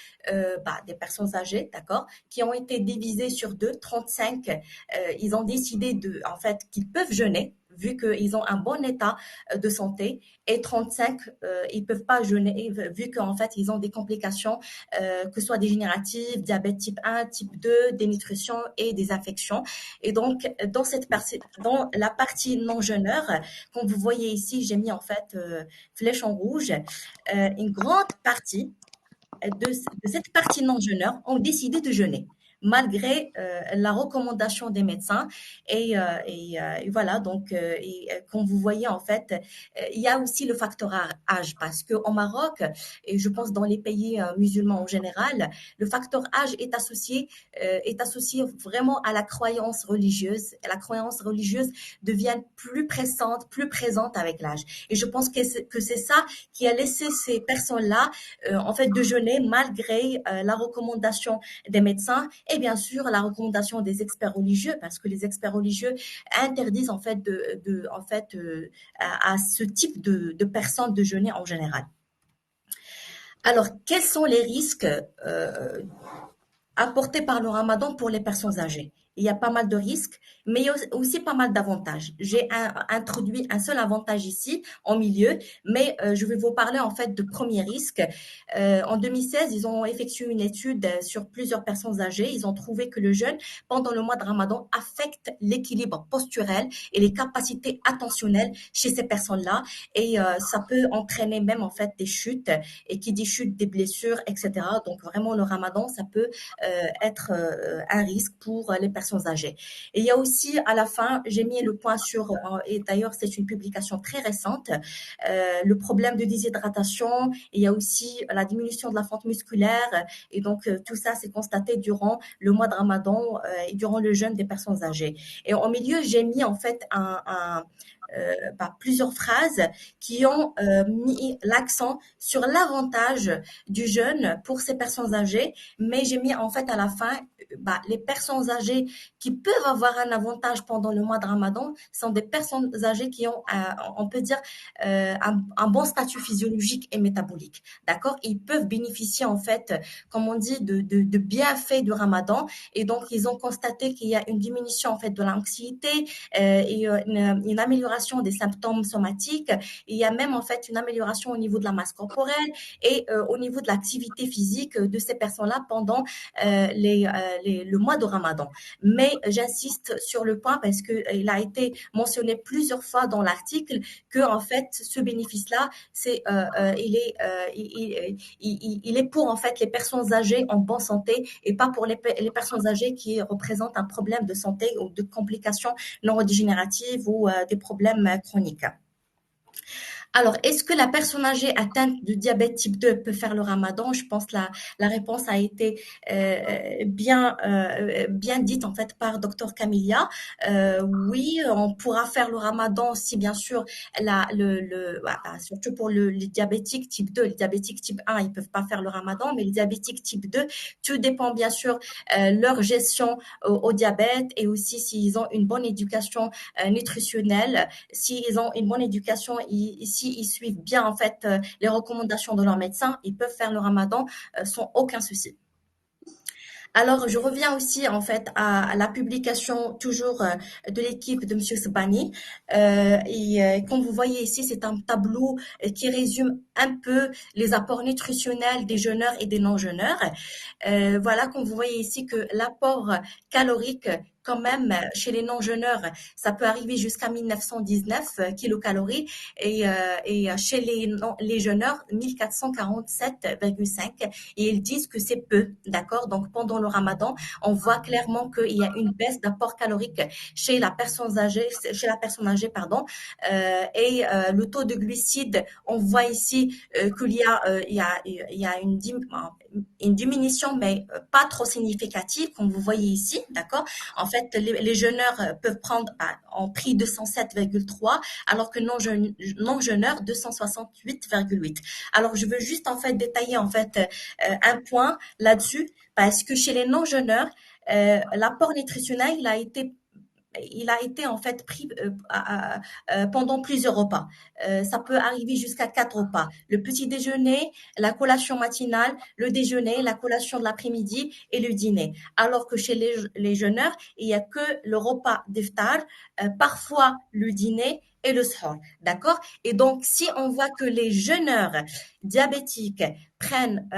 des personnes âgées, d'accord, qui ont été divisés sur deux, 35. Ils ont décidé en fait, qu'ils peuvent jeûner vu qu'ils ont un bon état de santé, et 35, ils peuvent pas jeûner vu qu'en fait, ils ont des complications, que ce soit dégénératives, diabète type 1, type 2, dénutrition et des infections. Et donc, dans la partie non-jeûneur, comme vous voyez ici, j'ai mis en fait flèche en rouge, une grande partie de cette partie non-jeûneur ont décidé de jeûner malgré la recommandation des médecins et voilà donc comme vous voyez en fait il y a aussi le facteur âge parce que au Maroc et je pense dans les pays musulmans en général le facteur âge est associé vraiment à la croyance religieuse et la croyance religieuse devient plus présente avec l'âge et je pense que c'est ça qui a laissé ces personnes-là en fait de jeûner malgré la recommandation des médecins et bien sûr la recommandation des experts religieux parce que les experts religieux interdisent en fait à ce type de personnes de jeûner en général. Alors, quels sont les risques apportés par le ramadan pour les personnes âgées? Il y a pas mal de risques, mais il y a aussi pas mal d'avantages. J'ai introduit un seul avantage ici, en milieu, mais je vais vous parler en fait de premiers risques. En 2016, ils ont effectué une étude sur plusieurs personnes âgées. Ils ont trouvé que le jeûne pendant le mois de Ramadan affecte l'équilibre posturel et les capacités attentionnelles chez ces personnes-là, et ça peut entraîner même en fait des chutes, et qui dit chute, des blessures, etc. Donc vraiment le Ramadan, ça peut être un risque pour les personnes âgées. Et il y a aussi à la fin, j'ai mis le point sur, et d'ailleurs c'est une publication très récente, le problème de déshydratation. Il y a aussi la diminution de la fonte musculaire, et donc tout ça c'est constaté durant le mois de Ramadan et durant le jeûne des personnes âgées. Et au milieu, j'ai mis en fait plusieurs phrases qui ont mis l'accent sur l'avantage du jeûne pour ces personnes âgées, mais j'ai mis en fait à la fin les personnes âgées qui peuvent avoir un avantage pendant le mois de Ramadan sont des personnes âgées qui ont, on peut dire, un bon statut physiologique et métabolique. D'accord? Ils peuvent bénéficier en fait, comme on dit, de bienfaits du Ramadan, et donc ils ont constaté qu'il y a une diminution en fait de l'anxiété et une amélioration des symptômes somatiques. Il y a même en fait une amélioration au niveau de la masse corporelle et au niveau de l'activité physique de ces personnes-là pendant le mois de Ramadan. Mais j'insiste sur le point parce que il a été mentionné plusieurs fois dans l'article que en fait ce bénéfice-là, c'est il est pour en fait les personnes âgées en bonne santé et pas pour les personnes âgées qui représentent un problème de santé ou de complications neurodégénératives ou des problèmes chroniques. Alors, est-ce que la personne âgée atteinte de diabète type 2 peut faire le ramadan? Je pense que la réponse a été bien dite en fait par Dr Camilla. Oui, on pourra faire le ramadan si bien sûr surtout pour les diabétiques type 2, les diabétiques type 1, ils peuvent pas faire le ramadan, mais les diabétiques type 2, tout dépend bien sûr leur gestion au diabète et aussi s'ils ont une bonne éducation nutritionnelle, s'ils ont une bonne éducation, s'ils suivent bien en fait les recommandations de leur médecin, ils peuvent faire le ramadan sans aucun souci. Alors, je reviens aussi en fait à la publication toujours de l'équipe de Monsieur Sebani. Comme vous voyez ici, c'est un tableau qui résume un peu les apports nutritionnels des jeûneurs et des non-jeûneurs. Voilà, comme vous voyez ici que l'apport calorique quand même, chez les non-jeûneurs, ça peut arriver jusqu'à 1919 kilocalories et chez les jeûneurs, 1447,5 et ils disent que c'est peu, d'accord? Donc, pendant le ramadan, on voit clairement qu'il y a une baisse d'apport calorique chez la personne âgée, pardon, le taux de glucides, on voit ici qu'il y a une diminution, mais pas trop significative, comme vous voyez ici, d'accord? En fait, les jeûneurs peuvent prendre en prix 207,3, alors que non-jeûneurs 268,8. Alors, je veux juste en fait détailler en fait un point là-dessus, parce que chez les non-jeûneurs, l'apport nutritionnel, il a été en fait pris pendant plusieurs repas. Ça peut arriver jusqu'à 4 repas. Le petit déjeuner, la collation matinale, le déjeuner, la collation de l'après-midi et le dîner. Alors que chez les jeûneurs, il n'y a que le repas d'iftar, parfois le dîner et le sahur. D'accord? Et donc, si on voit que les jeûneurs diabétiques prennent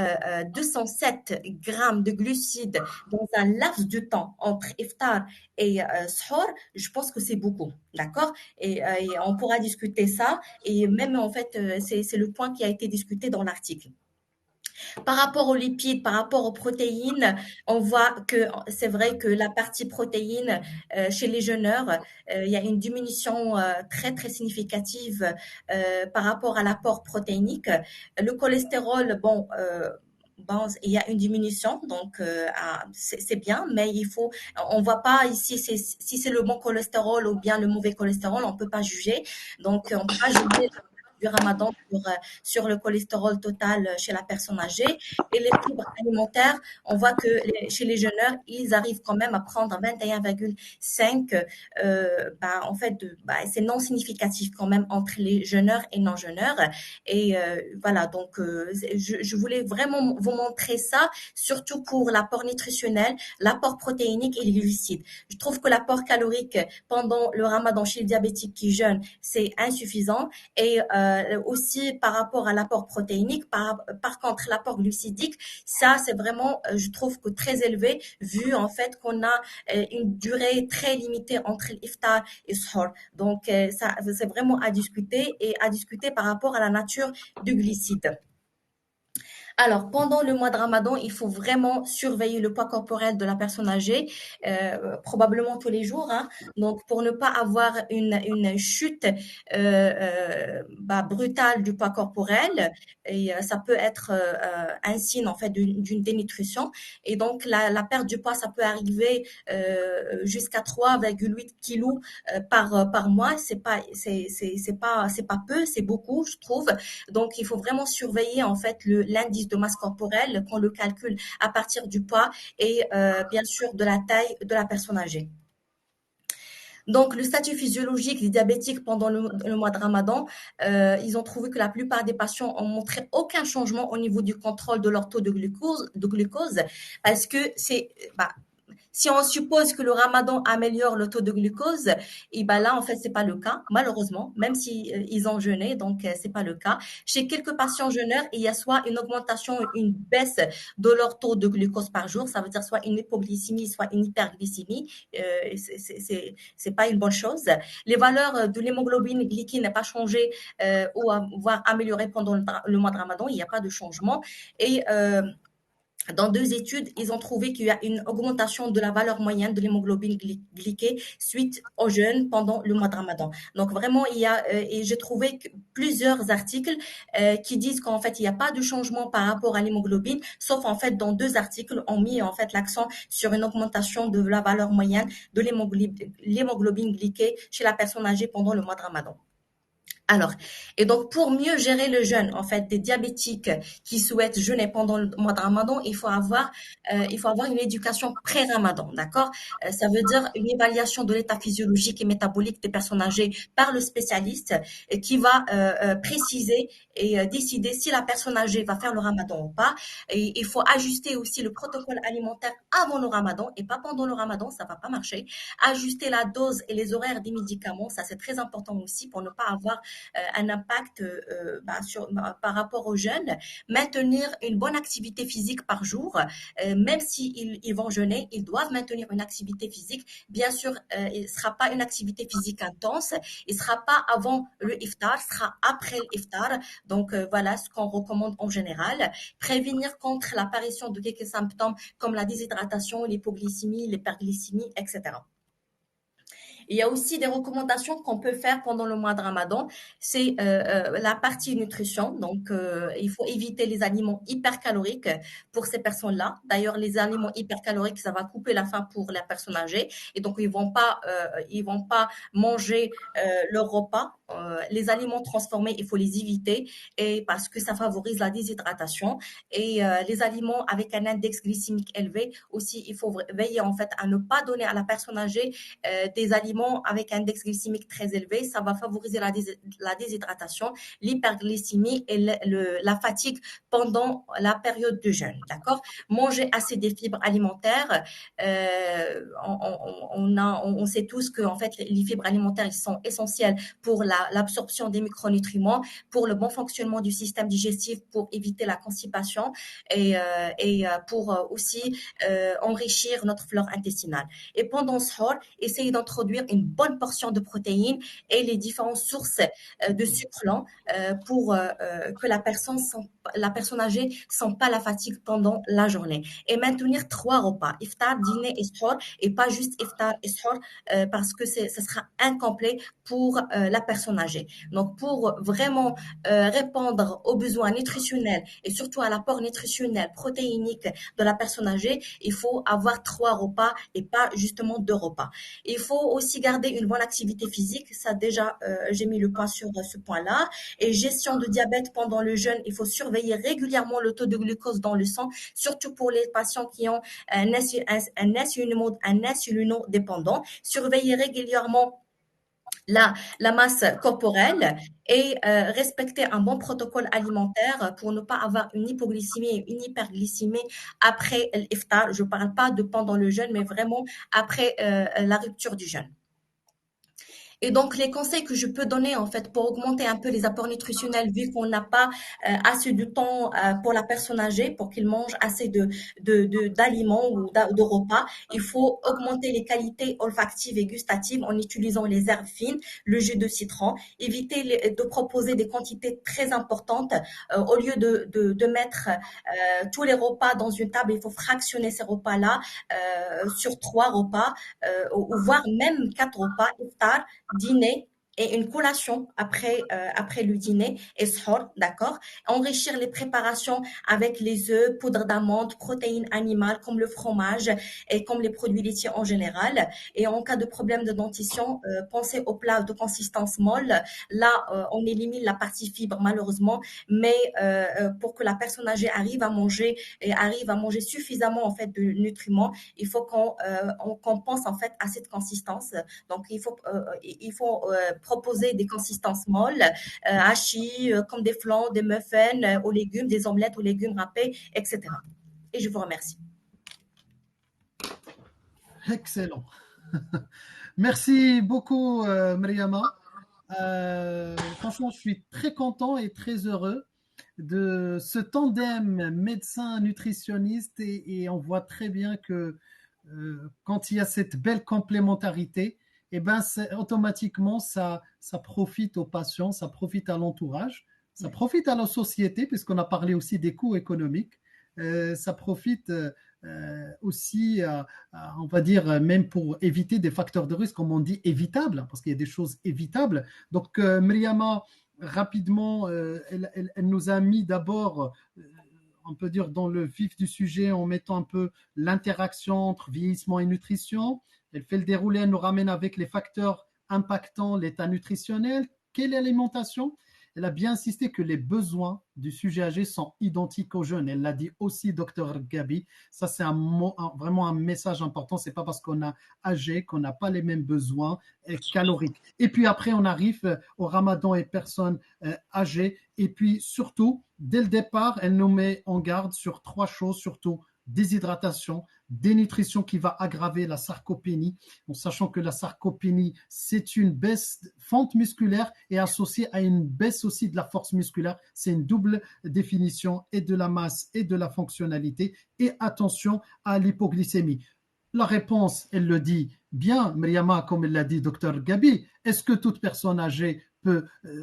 207 grammes de glucides dans un laps de temps entre iftar et sahur, je pense que c'est beaucoup, d'accord? Et on pourra discuter ça. Et même en fait, c'est le point qui a été discuté dans l'article. Par rapport aux lipides, par rapport aux protéines, on voit que c'est vrai que la partie protéines chez les jeûneurs, il y a une diminution très très significative par rapport à l'apport protéinique. Le cholestérol, bon, il y a une diminution, donc c'est bien, mais on voit pas ici si c'est le bon cholestérol ou bien le mauvais cholestérol, on peut pas juger. Donc, on peut pas juger du ramadan sur le cholestérol total chez la personne âgée. Et les fibres alimentaires, on voit que chez les jeûneurs, ils arrivent quand même à prendre 21,5. En fait, c'est non significatif quand même entre les jeûneurs et non-jeûneurs. Et voilà, donc je voulais vraiment vous montrer ça, surtout pour l'apport nutritionnel, l'apport protéinique et les glucides. Je trouve que l'apport calorique pendant le ramadan chez les diabétiques qui jeûnent, c'est insuffisant. Et aussi par rapport à l'apport protéinique, par contre l'apport glucidique, ça c'est vraiment, je trouve que très élevé vu en fait qu'on a une durée très limitée entre l'iftar et sahur. Donc ça c'est vraiment à discuter et à discuter par rapport à la nature du glucide. Alors, pendant le mois de Ramadan, il faut vraiment surveiller le poids corporel de la personne âgée, probablement tous les jours, hein. Donc, pour ne pas avoir une chute brutale du poids corporel, et ça peut être un signe en fait d'une dénutrition. Et donc, la perte du poids, ça peut arriver jusqu'à 3,8 kilos par mois. C'est pas peu, c'est beaucoup, je trouve. Donc, il faut vraiment surveiller en fait l'indice de masse corporelle qu'on le calcule à partir du poids et bien sûr de la taille de la personne âgée. Donc, le statut physiologique des diabétiques pendant le mois de Ramadan, ils ont trouvé que la plupart des patients ont montré aucun changement au niveau du contrôle de leur taux de glucose parce que si on suppose que le ramadan améliore le taux de glucose, et ben là, en fait, c'est pas le cas, malheureusement, même si ils ont jeûné, donc c'est pas le cas. Chez quelques patients jeûneurs, il y a soit une augmentation, une baisse de leur taux de glucose par jour, ça veut dire soit une hypoglycémie, soit une hyperglycémie. C'est pas une bonne chose. Les valeurs de l'hémoglobine glyquée n'est pas changé voire améliorée pendant le mois de ramadan, il n'y a pas de changement. Et dans deux études, ils ont trouvé qu'il y a une augmentation de la valeur moyenne de l'hémoglobine glyquée suite au jeûne pendant le mois de Ramadan. Donc vraiment, et j'ai trouvé plusieurs articles qui disent qu'en fait, il n'y a pas de changement par rapport à l'hémoglobine, sauf en fait, dans deux articles, on mis en fait l'accent sur une augmentation de la valeur moyenne de l'hémoglobine glyquée chez la personne âgée pendant le mois de Ramadan. Alors, et donc pour mieux gérer le jeûne, en fait, des diabétiques qui souhaitent jeûner pendant le mois de Ramadan, il faut avoir une éducation pré-Ramadan, d'accord? Ça veut dire une évaluation de l'état physiologique et métabolique des personnes âgées par le spécialiste qui va préciser et décider si la personne âgée va faire le Ramadan ou pas. Et il faut ajuster aussi le protocole alimentaire avant le Ramadan et pas pendant le Ramadan, ça va pas marcher. Ajuster la dose et les horaires des médicaments, ça c'est très important aussi pour ne pas avoir un impact par rapport aux jeunes. Maintenir une bonne activité physique par jour, même s'ils ils vont jeûner, ils doivent maintenir une activité physique. Bien sûr, il ne sera pas une activité physique intense, il ne sera pas avant le iftar, ce sera après l'iftar. Donc voilà ce qu'on recommande en général. Prévenir contre l'apparition de quelques symptômes comme la déshydratation, l'hypoglycémie, l'hyperglycémie, etc. Il y a aussi des recommandations qu'on peut faire pendant le mois de Ramadan. C'est la partie nutrition. Donc, il faut éviter les aliments hypercaloriques pour ces personnes-là. D'ailleurs, les aliments hypercaloriques, ça va couper la faim pour la personne âgée. Et donc, ils vont pas manger leur repas. Les aliments transformés, il faut les éviter et parce que ça favorise la déshydratation. Et les aliments avec un index glycémique élevé aussi, il faut veiller en fait à ne pas donner à la personne âgée des aliments avec un index glycémique très élevé, ça va favoriser la déshydratation, l'hyperglycémie et la fatigue pendant la période de jeûne. D'accord? Manger assez des fibres alimentaires. On sait tous que en fait, les fibres alimentaires sont essentielles pour l'absorption des micronutriments, pour le bon fonctionnement du système digestif, pour éviter la constipation et pour aussi enrichir notre flore intestinale. Et pendant ce jour, essayez d'introduire une bonne portion de protéines et les différentes sources de sucre lent pour que la personne âgée ne sent pas la fatigue pendant la journée. Et maintenir 3 repas, iftar, dîner et soir, et pas juste iftar et soir, parce que ce sera incomplet pour la personne âgée. Donc, pour vraiment répondre aux besoins nutritionnels et surtout à l'apport nutritionnel protéinique de la personne âgée, il faut avoir 3 repas et pas justement 2 repas. Il faut aussi garder une bonne activité physique. Ça déjà, j'ai mis le point sur ce point-là. Et gestion de diabète pendant le jeûne, il faut surveiller régulièrement le taux de glucose dans le sang, surtout pour les patients qui ont un insulinodépendant. Surveiller régulièrement la masse corporelle et respecter un bon protocole alimentaire pour ne pas avoir une hypoglycémie et une hyperglycémie après l'iftar. Je ne parle pas de pendant le jeûne, mais vraiment après la rupture du jeûne. Et donc, les conseils que je peux donner, en fait, pour augmenter un peu les apports nutritionnels, vu qu'on n'a pas assez de temps pour la personne âgée, pour qu'il mange assez d'aliments ou de repas, il faut augmenter les qualités olfactives et gustatives en utilisant les herbes fines, le jus de citron, éviter de proposer des quantités très importantes. Au lieu de mettre tous les repas dans une table, il faut fractionner ces repas-là sur 3 repas, ou voire même 4 repas, iftar, dîner et une collation après le dîner et sahur, d'accord? Enrichir les préparations avec les œufs, poudre d'amande, protéines animales comme le fromage et comme les produits laitiers en général. Et en cas de problème de dentition, pensez aux plats de consistance molle. Là, on élimine la partie fibre malheureusement, mais pour que la personne âgée arrive à manger et arrive à manger suffisamment en fait de nutriments, il faut qu'on pense en fait à cette consistance. Donc il faut proposer des consistances molles, hachis, comme des flancs, des muffins aux légumes, des omelettes aux légumes râpés, etc. Et je vous remercie. Excellent. Merci beaucoup, Mariama. Franchement, je suis très content et très heureux de ce tandem médecin-nutritionniste et on voit très bien que quand il y a cette belle complémentarité, eh ben, automatiquement, ça profite aux patients, ça profite à l'entourage, ça profite à la société, puisqu'on a parlé aussi des coûts économiques, ça profite aussi, on va dire, même pour éviter des facteurs de risque, comme on dit, évitables, parce qu'il y a des choses évitables. Donc, Mriama, rapidement, elle nous a mis d'abord, on peut dire, dans le vif du sujet en mettant un peu l'interaction entre vieillissement et nutrition. Elle fait le déroulé, elle nous ramène avec les facteurs impactant l'état nutritionnel. Quelle est l'alimentation? Elle a bien insisté que les besoins du sujet âgé sont identiques aux jeunes. Elle l'a dit aussi, docteur Gabi. Ça, c'est vraiment un message important. C'est pas parce qu'on a âgé qu'on n'a pas les mêmes besoins caloriques. Et puis après, on arrive au ramadan et personnes âgées. Et puis surtout, dès le départ, elle nous met en garde sur 3 choses, surtout déshydratation, dénutrition qui va aggraver la sarcopénie, en sachant que la sarcopénie, c'est une baisse fente musculaire et associée à une baisse aussi de la force musculaire. C'est une double définition et de la masse et de la fonctionnalité. Et attention à l'hypoglycémie. La réponse, elle le dit bien, Mariama, comme elle l'a dit, docteur Gabi. Est-ce que toute personne âgée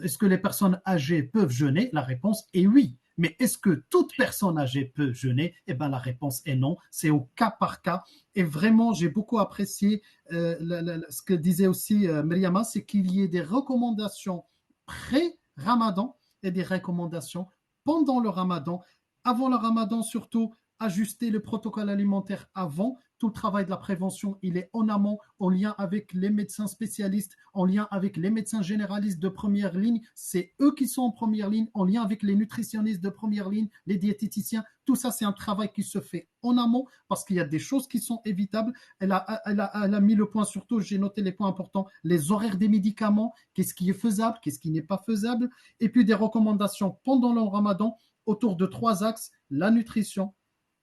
est-ce que les personnes âgées peuvent jeûner? La réponse est oui. Mais est-ce que toute personne âgée peut jeûner? Eh bien, la réponse est non. C'est au cas par cas. Et vraiment, j'ai beaucoup apprécié ce que disait aussi Mariama, c'est qu'il y ait des recommandations pré-Ramadan et des recommandations pendant le Ramadan. Avant le Ramadan, surtout, ajuster le protocole alimentaire avant. Tout le travail de la prévention, il est en amont, en lien avec les médecins spécialistes, en lien avec les médecins généralistes de première ligne. C'est eux qui sont en première ligne, en lien avec les nutritionnistes de première ligne, les diététiciens. Tout ça, c'est un travail qui se fait en amont parce qu'il y a des choses qui sont évitables. Elle a mis le point surtout, j'ai noté les points importants, les horaires des médicaments, qu'est-ce qui est faisable, qu'est-ce qui n'est pas faisable, et puis des recommandations pendant le Ramadan autour de 3 axes, la nutrition,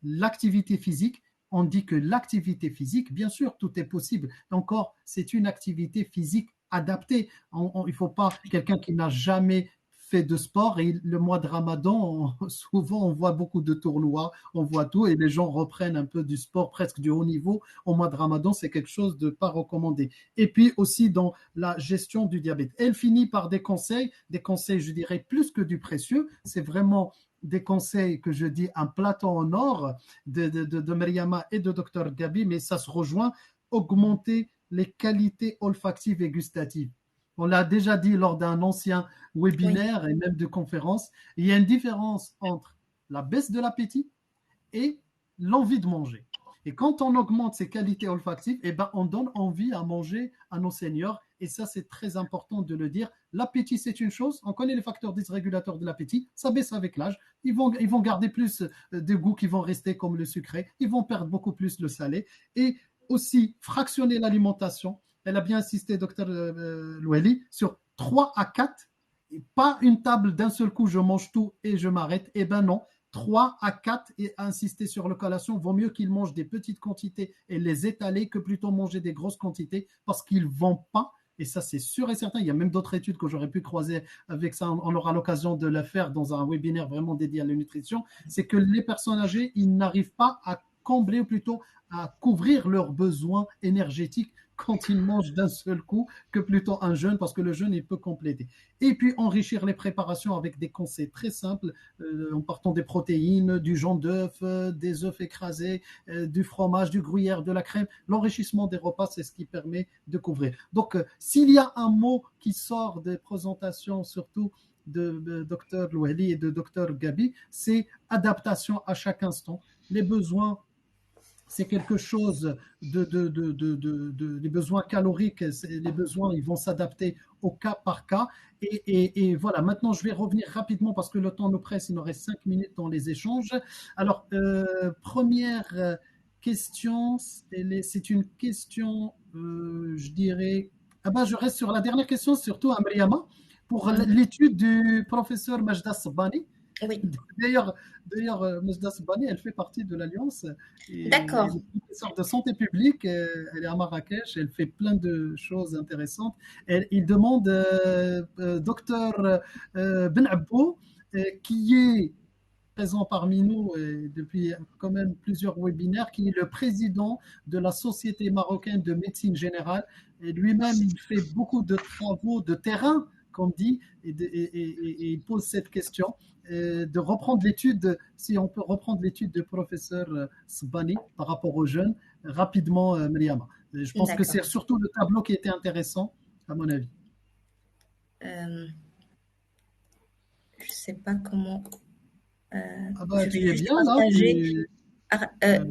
l'activité physique. On dit que l'activité physique, bien sûr, tout est possible. Encore, c'est une activité physique adaptée. Il ne faut pas quelqu'un qui n'a jamais fait de sport et le mois de Ramadan, souvent on voit beaucoup de tournois, on voit tout et les gens reprennent un peu du sport presque du haut niveau. Au mois de Ramadan, c'est quelque chose de pas recommandé. Et puis aussi dans la gestion du diabète. Elle finit par des conseils, je dirais, plus que du précieux. C'est vraiment des conseils que je dis un plateau en or de Mariama et de Dr Gabi, mais ça se rejoint, augmenter les qualités olfactives et gustatives. On l'a déjà dit lors d'un ancien webinaire et même de conférence, il y a une différence entre la baisse de l'appétit et l'envie de manger. Et quand on augmente ces qualités olfactives, eh ben, on donne envie à manger à nos seniors. Et ça, c'est très important de le dire. L'appétit, c'est une chose. On connaît les facteurs dysrégulateurs de l'appétit. Ça baisse avec l'âge. Ils vont garder plus de goûts qui vont rester comme le sucré. Ils vont perdre beaucoup plus le salé. Et aussi, fractionner l'alimentation. Elle a bien insisté, docteur Loueli, sur 3 à 4. Pas une table d'un seul coup, je mange tout et je m'arrête. Eh ben non. 3 à 4 et insister sur le collation. Vaut mieux qu'ils mangent des petites quantités et les étaler que plutôt manger des grosses quantités parce qu'ils ne vont pas et ça c'est sûr et certain, il y a même d'autres études que j'aurais pu croiser avec ça, on aura l'occasion de le faire dans un webinaire vraiment dédié à la nutrition, c'est que les personnes âgées, ils n'arrivent pas à combler, ou plutôt à couvrir leurs besoins énergétiques quand ils mangent d'un seul coup, que plutôt un jeune, parce que le jeune, il peut compléter. Et puis enrichir les préparations avec des conseils très simples, en partant des protéines, du jaune d'œuf, des œufs écrasés, du fromage, du gruyère, de la crème. L'enrichissement des repas, c'est ce qui permet de couvrir. Donc, s'il y a un mot qui sort des présentations, surtout de Dr Louali et de Dr Gabi, c'est adaptation à chaque instant. Les besoins, c'est quelque chose les besoins caloriques, les besoins, ils vont s'adapter au cas par cas. Et voilà, maintenant je vais revenir rapidement parce que le temps nous presse, il nous reste 5 minutes dans les échanges. Alors, première question, c'est une question, je dirais, ah ben, je reste sur la dernière question, surtout à Mariama, pour l'étude du professeur Majda Sabani. Oui, D'ailleurs, Majda Sabani, elle fait partie de l'Alliance et elle d'accord. est professeure de santé publique. Elle est à Marrakech. Elle fait plein de choses intéressantes. Il demande docteur Ben Abou, qui est présent parmi nous depuis quand même plusieurs webinaires, qui est le président de la Société marocaine de médecine générale. Et lui-même, il fait beaucoup de travaux de terrain, comme dit, et il pose cette question de reprendre l'étude, si on peut reprendre l'étude du professeur Sbani par rapport aux jeunes, rapidement, Mariama. Je pense que c'est D'accord. surtout le tableau qui était intéressant, à mon avis. Euh, je sais pas comment. euh, Ah bah, je vais tu es juste bien là, partager. Ah, euh,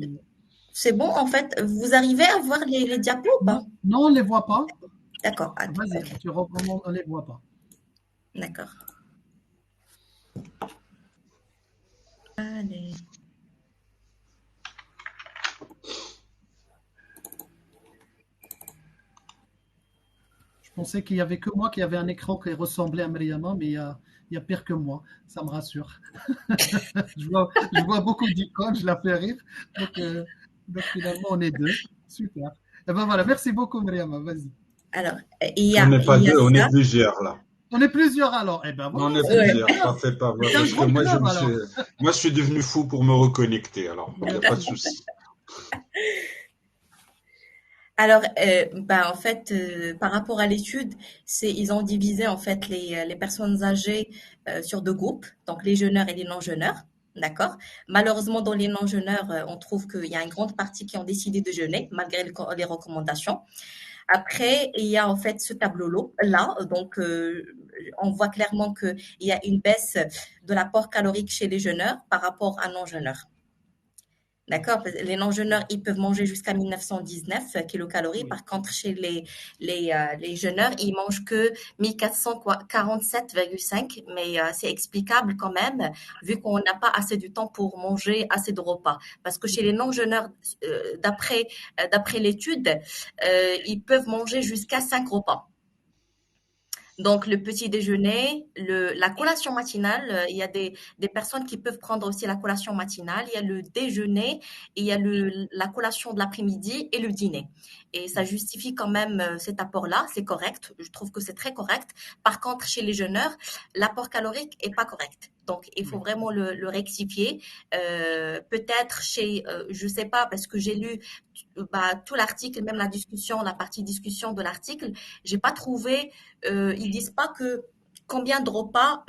c'est bon, en fait, vous arrivez à voir les diapos ou pas? non, non, on ne les voit pas. D'accord, attends, Vas-y, ok, tu recommandes, on ne les voit pas. d'accord. Allez. Je pensais qu'il n'y avait que moi qui avait un écran qui ressemblait à Mariama, mais il y a pire que moi. Ça me rassure. Je vois beaucoup d'icônes, je la fais rire. Donc, donc finalement, on est deux. Super. Et ben voilà, merci beaucoup, Mariama. Vas-y. Alors, On n'est pas il y a deux, on est ça. plusieurs là. On est plusieurs alors. Eh ben voilà, On est c'est très Ouais. plusieurs, bien. parfait, parfait. C'est un Parce que gros club alors. moi, je suis devenu fou pour me reconnecter, alors il n'y a pas de Merci. souci. Alors, en fait, par rapport à l'étude, ils ont divisé en fait les personnes âgées sur deux groupes, donc les jeûneurs et les non-jeûneurs. D'accord. Malheureusement, dans les non-jeûneurs, on trouve qu'il y a une grande partie qui ont décidé de jeûner malgré les recommandations. Après, il y a en fait ce tableau-là. Donc, on voit clairement qu'il y a une baisse de l'apport calorique chez les jeûneurs par rapport à non-jeûneurs. D'accord? Les non-jeûneurs, ils peuvent manger jusqu'à 1919 kilocalories. Oui. Par contre, chez les jeûneurs, ils mangent que 1447,5. Mais c'est explicable quand même, vu qu'on n'a pas assez du temps pour manger assez de repas. Parce que chez les non-jeûneurs, d'après l'étude, ils peuvent manger jusqu'à 5 repas. Donc, le petit déjeuner, la collation matinale, il y a des personnes qui peuvent prendre aussi la collation matinale. Il y a le déjeuner, et il y a la collation de l'après-midi et le dîner. Et ça justifie quand même cet apport-là. C'est correct. Je trouve que c'est très correct. Par contre, chez les jeûneurs, l'apport calorique est pas correct. Donc, il faut Oui. vraiment le rectifier. Peut-être je sais pas, parce que j'ai lu tout l'article, même la partie discussion de l'article, j'ai pas trouvé ils disent pas que combien de repas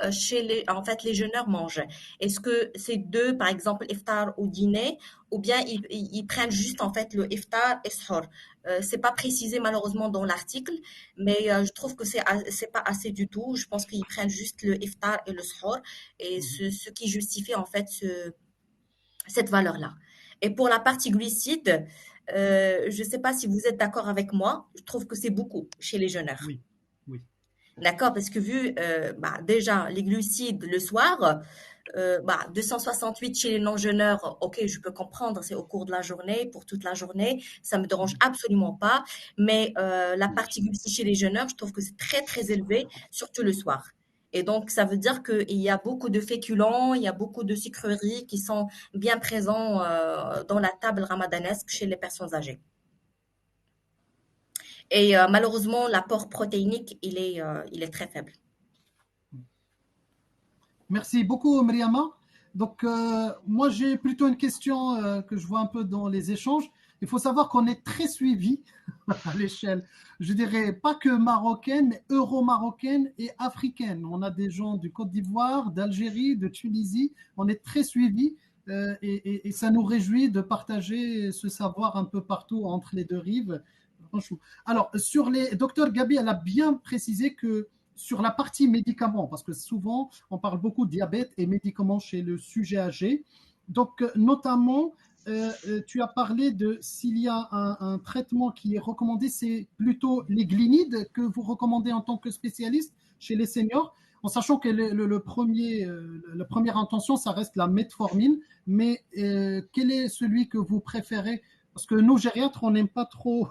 en fait les jeûneurs mangent. Est-ce que c'est deux, par exemple, iftar ou dîner, ou bien ils prennent juste en fait le iftar et sahur. C'est pas précisé malheureusement dans l'article, mais je trouve que c'est pas assez du tout. Je pense qu'ils prennent juste le iftar et le sahur, et Mhm. ce qui justifie en fait cette valeur-là. Et pour la partie glucides, je ne sais pas si vous êtes d'accord avec moi, je trouve que c'est beaucoup chez les jeûneurs. Oui. Oui. D'accord, parce que vu déjà les glucides le soir, 268 chez les non-jeûneurs, ok, je peux comprendre, c'est au cours de la journée, pour toute la journée, ça me dérange Mhm. absolument pas. Mais la partie glucides chez les jeûneurs, je trouve que c'est très très élevé, surtout le soir. Et donc, ça veut dire qu'il y a beaucoup de féculents, il y a beaucoup de sucreries qui sont bien présents dans la table ramadanesque chez les personnes âgées. Et malheureusement, l'apport protéinique, il est très faible. Merci beaucoup, Mariama. Donc, moi, j'ai plutôt une question que je vois un peu dans les échanges. Il faut savoir qu'on est très suivi à l'échelle, je dirais pas que marocaine, mais euro-marocaine et africaine. On a des gens du Côte d'Ivoire, d'Algérie, de Tunisie. On est très suivis et ça nous réjouit de partager ce savoir un peu partout entre les deux rives. Franchement. Alors, sur les, docteur Gabi, elle a bien précisé que sur la partie médicaments, parce que souvent on parle beaucoup de diabète et médicaments chez le sujet âgé. Donc, notamment, tu as parlé de s'il y a un traitement qui est recommandé, c'est plutôt les glinides que vous recommandez en tant que spécialiste chez les seniors, en sachant que la première intention, ça reste la metformine, mais quel est celui que vous préférez? Parce que nous, gériatres, on n'aime pas trop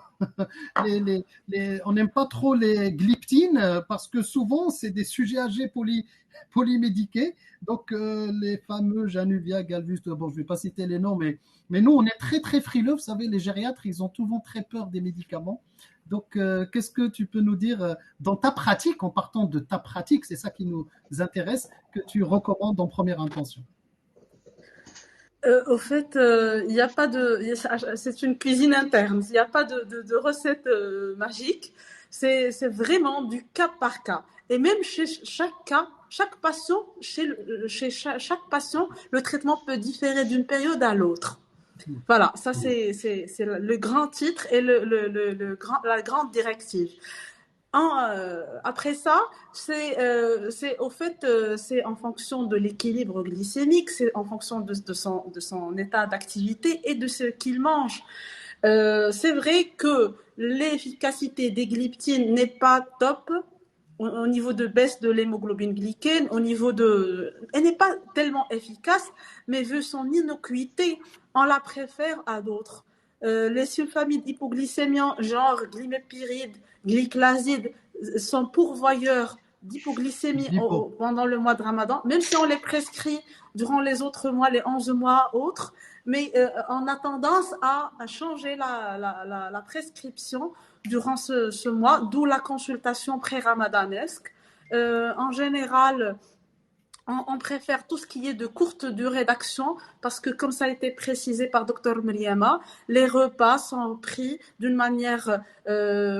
on n'aime pas trop les glyptines parce que souvent, c'est des sujets âgés polymédiqués. Donc, les fameux Januvia, Galvus, bon, je ne vais pas citer les noms, mais nous, on est très, très frileux. Vous savez, les gériatres, ils ont souvent très peur des médicaments. Donc, qu'est-ce que tu peux nous dire dans ta pratique, en partant de ta pratique, c'est ça qui nous intéresse, que tu recommandes en première intention? Au fait, il n'y a pas de, c'est une cuisine interne. Il n'y a pas de recette magique. C'est vraiment du cas par cas. Et même chez chaque cas, chaque patient, chez chaque patient, le traitement peut différer d'une période à l'autre. Voilà, ça c'est le grand titre et la grande directive. Après ça, c'est au fait, c'est en fonction de l'équilibre glycémique, c'est en fonction de son état d'activité et de ce qu'il mange. C'est vrai que l'efficacité des glyptines n'est pas top au niveau de baisse de l'hémoglobine glycée, elle n'est pas tellement efficace, mais vu son innocuité, on la préfère à d'autres. Les sulfamides hypoglycémiants, genre glimépiride, glyclazide, sont pourvoyeurs d'hypoglycémie pendant le mois de Ramadan, même si on les prescrit durant les autres mois, les 11 mois autres, mais on a tendance à changer la prescription durant ce mois, d'où la consultation pré-ramadanesque. En général, on préfère tout ce qui est de courte durée d'action parce que, comme ça a été précisé par Dr Mariama, les repas sont pris d'une manière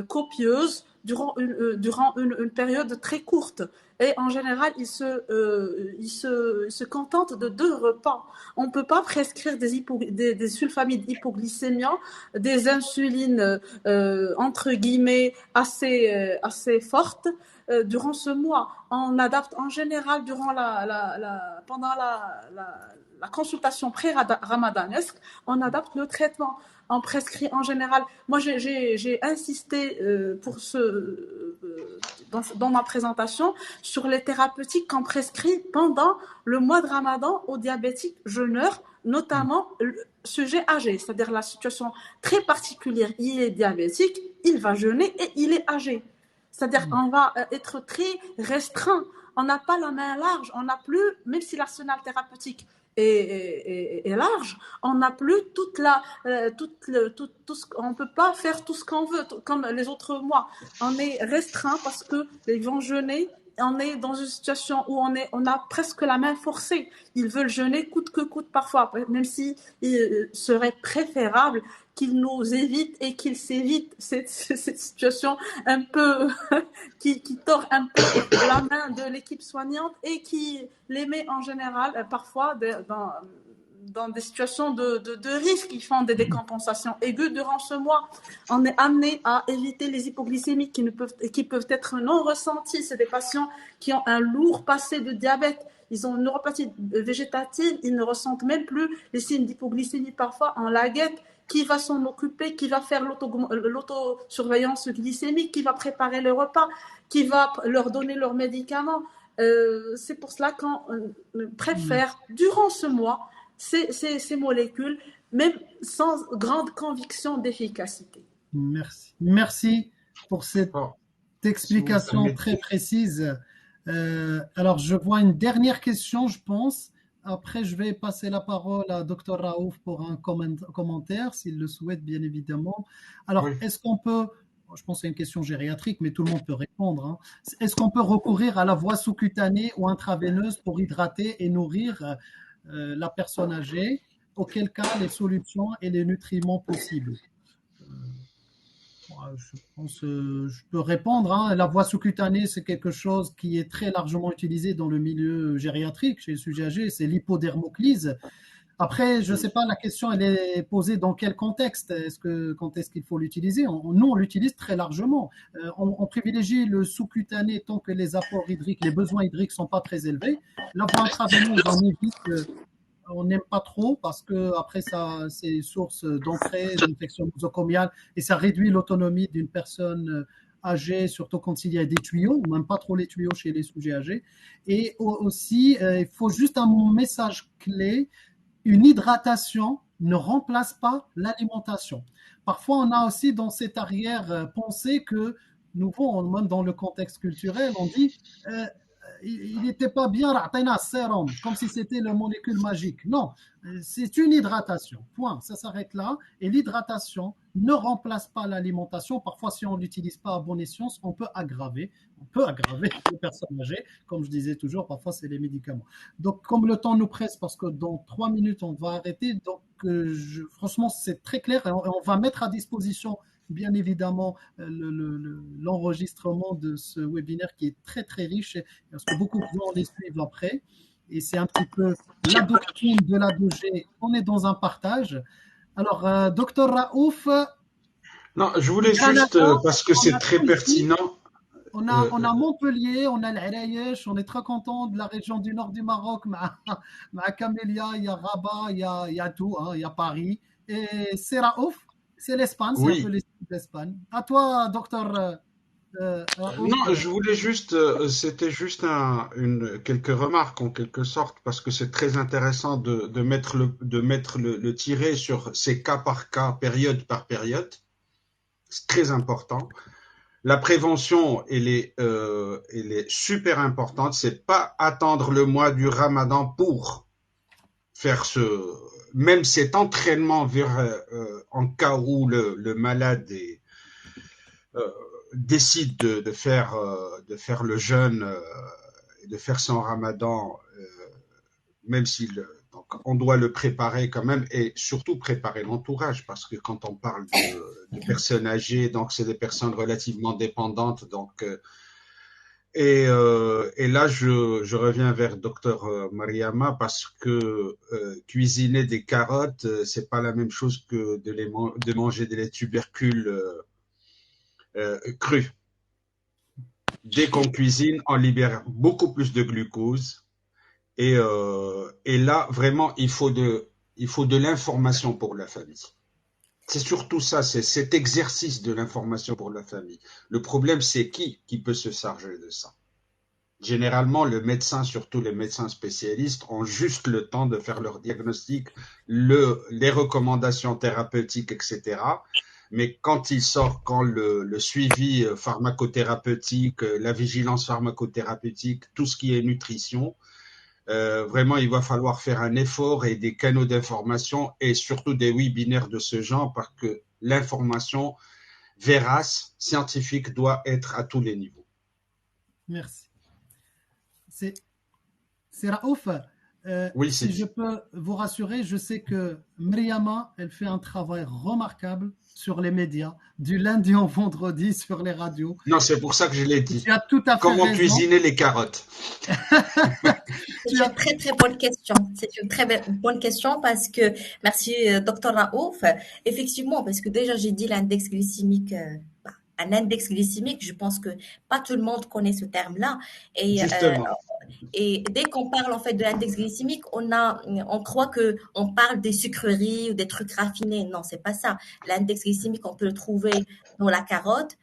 copieuse durant une période très courte. Et en général, ils se contentent de 2 repas. On ne peut pas prescrire des sulfamides hypoglycémiants, des insulines entre guillemets assez fortes durant ce mois. On adapte en général pendant la consultation pré-ramadanesque, on adapte le traitement. On prescrit en général. Moi, j'ai insisté dans ma présentation sur les thérapeutiques qu'on prescrit pendant le mois de Ramadan aux diabétiques jeûneurs, notamment le sujet âgé, c'est-à-dire la situation très particulière. Il est diabétique, il va jeûner et il est âgé. C'est-à-dire qu'on va être très restreint. On n'a pas la main large. On n'a plus, même si l'arsenal thérapeutique est large, on n'a plus on peut pas faire tout ce qu'on veut, comme les autres mois. On est restreint parce que ils vont jeûner. On est dans une situation où on a presque la main forcée. Ils veulent jeûner coûte que coûte parfois, même si il serait préférable qu'ils nous évitent et qu'ils s'évitent cette situation un peu qui tord un peu la main de l'équipe soignante et qui les met en général parfois dans des situations de risque. Ils font des décompensations aiguës durant ce mois. On est amené à éviter les hypoglycémies qui peuvent être non ressenties. C'est des patients qui ont un lourd passé de diabète. Ils ont une neuropathie végétative, ils ne ressentent même plus les signes d'hypoglycémie parfois en laguette. Qui va s'en occuper, qui va faire l'autosurveillance glycémique, qui va préparer le repas, qui va leur donner leurs médicaments. C'est pour cela qu'on préfère, durant ce mois, ces molécules, même sans grande conviction d'efficacité. Merci. Merci pour cette explication très précise. Alors, je vois une dernière question, je pense. Après, je vais passer la parole à Dr Raouf pour un commentaire, s'il le souhaite, bien évidemment. Alors, Oui. est-ce qu'on peut je pense que c'est une question gériatrique, mais tout le monde peut répondre. Hein. Est-ce qu'on peut recourir à la voie sous-cutanée ou intraveineuse pour hydrater et nourrir la personne âgée? Auquel cas, les solutions et les nutriments possibles? Je pense que je peux répondre. Hein. La voie sous-cutanée, c'est quelque chose qui est très largement utilisé dans le milieu gériatrique chez les sujets âgés. C'est l'hypodermoclyse. Après, je ne sais pas, la question, elle est posée dans quel contexte? Quand est-ce qu'il faut l'utiliser? Nous, on l'utilise très largement. On privilégie le sous-cutané tant que les apports hydriques, les besoins hydriques ne sont pas très élevés. La voie intraveineuse, on évite, on n'aime pas trop parce que après ça, c'est source d'entrée, d'infection nosocomiale et ça réduit l'autonomie d'une personne âgée, surtout quand il y a des tuyaux. On n'aime pas trop les tuyaux chez les sujets âgés. Et aussi, il faut juste un message clé. Une hydratation ne remplace pas l'alimentation. Parfois, on a aussi dans cette arrière-pensée que, nouveau, même dans le contexte culturel, on dit il n'était pas bien un sérum, comme si c'était la molécule magique. Non, c'est une hydratation. Point. Ça s'arrête là. Et l'hydratation ne remplace pas l'alimentation. Parfois, si on ne l'utilise pas à bon escient, on peut aggraver les personnes âgées. Comme je disais toujours, parfois, c'est les médicaments. Donc, comme le temps nous presse, parce que dans 3 minutes, on va arrêter. Donc, franchement, c'est très clair. Et on va mettre à disposition bien évidemment l'enregistrement de ce webinaire qui est très très riche parce que beaucoup de gens les suivent après et c'est un petit peu la doctrine de la 2G. On est dans un partage. Alors, docteur Raouf. Non, je voulais juste, parce que c'est très pertinent. On a Montpellier, on a l'Araïch, on est très content de la région du nord du Maroc, ma Camélia, il y a Rabat, il y a tout, hein, il y a Paris. Et c'est Raouf. C'est l'Espagne, oui. C'est un peu l'Espagne. À toi, docteur. Non, je voulais juste, c'était juste quelques remarques en quelque sorte, parce que c'est très intéressant de mettre le tiret sur ces cas par cas, période par période. C'est très important. La prévention, elle est super importante. C'est pas attendre le mois du Ramadan pour faire même cet entraînement en cas où le malade décide de faire le jeûne, de faire son Ramadan, même donc on doit le préparer quand même et surtout préparer l'entourage parce que quand on parle de personnes âgées, donc c'est des personnes relativement dépendantes, donc et là, je reviens vers docteur Mariama parce que cuisiner des carottes, c'est pas la même chose que de manger des tubercules crus. Dès qu'on cuisine, on libère beaucoup plus de glucose et là, vraiment, il faut de l'information pour la famille. C'est surtout ça, c'est cet exercice de l'information pour la famille. Le problème, c'est qui peut se charger de ça? Généralement, le médecin, surtout les médecins spécialistes, ont juste le temps de faire leur diagnostic, les recommandations thérapeutiques, etc. Mais quand le suivi pharmacothérapeutique, la vigilance pharmacothérapeutique, tout ce qui est nutrition, vraiment, il va falloir faire un effort et des canaux d'information et surtout des webinaires de ce genre parce que l'information vérace, scientifique, doit être à tous les niveaux. Merci. C'est Raouf. Oui, si je peux vous rassurer, je sais que Mriama, elle fait un travail remarquable sur les médias, du lundi au vendredi sur les radios. Non, c'est pour ça que je l'ai dit. Tu as tout à fait Comment raison. cuisiner les carottes? C'est une très très bonne question. C'est une très bonne question parce que, merci Dr Raouf, effectivement, parce que déjà j'ai dit l'index glycémique, un index glycémique, je pense que pas tout le monde connaît ce terme-là. Et dès qu'on parle en fait de l'index glycémique, on croit que on parle des sucreries ou des trucs raffinés. Non, c'est pas ça. L'index glycémique, on peut le trouver dans la carotte,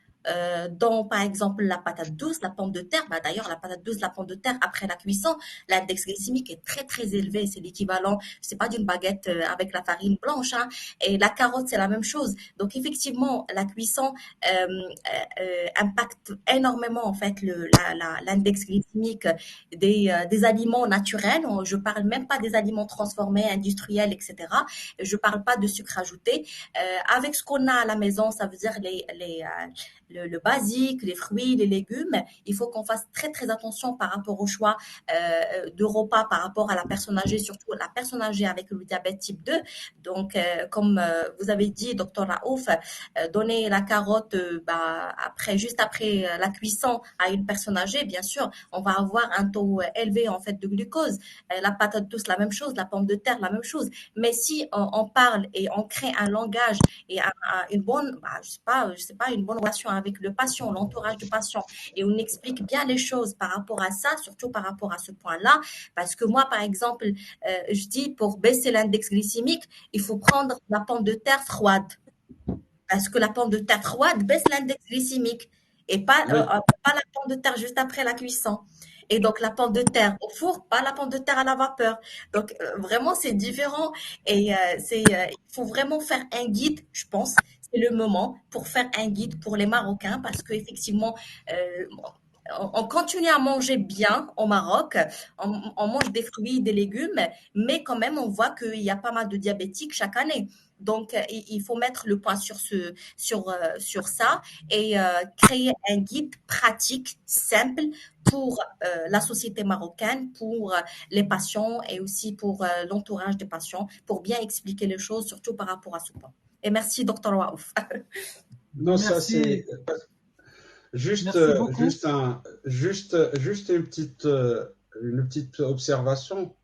dans par exemple la patate douce, la pomme de terre. D'ailleurs, la patate douce, la pomme de terre, après la cuisson, l'index glycémique est très très élevé. C'est l'équivalent, c'est pas d'une baguette avec la farine blanche. Hein. Et la carotte, c'est la même chose. Donc effectivement, la cuisson impacte énormément en fait l'index glycémique des aliments naturels. Je parle même pas des aliments transformés, industriels, etc. Je parle pas de sucre ajouté. Avec ce qu'on a à la maison, ça veut dire le basique, les fruits, les légumes, il faut qu'on fasse très très attention par rapport au choix de repas par rapport à la personne âgée, surtout la personne âgée avec le diabète type 2. Donc, comme vous avez dit, docteur Raouf, donner la carotte juste après la cuisson à une personne âgée, bien sûr, on va avoir un taux élevé en fait de glucose. La patate douce, la même chose, la pomme de terre, la même chose. Mais si on parle et on crée un langage et une bonne, je sais pas, une bonne relation avec le patient, l'entourage du patient, et on explique bien les choses par rapport à ça, surtout par rapport à ce point-là, parce que moi, par exemple, je dis pour baisser l'index glycémique, il faut prendre la pomme de terre froide, parce que la pomme de terre froide baisse l'index glycémique et Oui. pas la pomme de terre juste après la cuisson. Et donc la pomme de terre au four, pas la pomme de terre à la vapeur. Donc vraiment c'est différent et il faut vraiment faire un guide, je pense. C'est le moment pour faire un guide pour les Marocains parce qu'effectivement, euh, on continue à manger bien au Maroc. On mange des fruits, des légumes, mais quand même, on voit qu'il y a pas mal de diabétiques chaque année. Donc, il faut mettre le point sur ça et créer un guide pratique, simple pour la société marocaine, pour les patients et aussi pour l'entourage des patients, pour bien expliquer les choses, surtout par rapport à ce point. Et merci, Dr. Waouf. Non, ça Merci, c'est juste, merci beaucoup. juste une petite observation,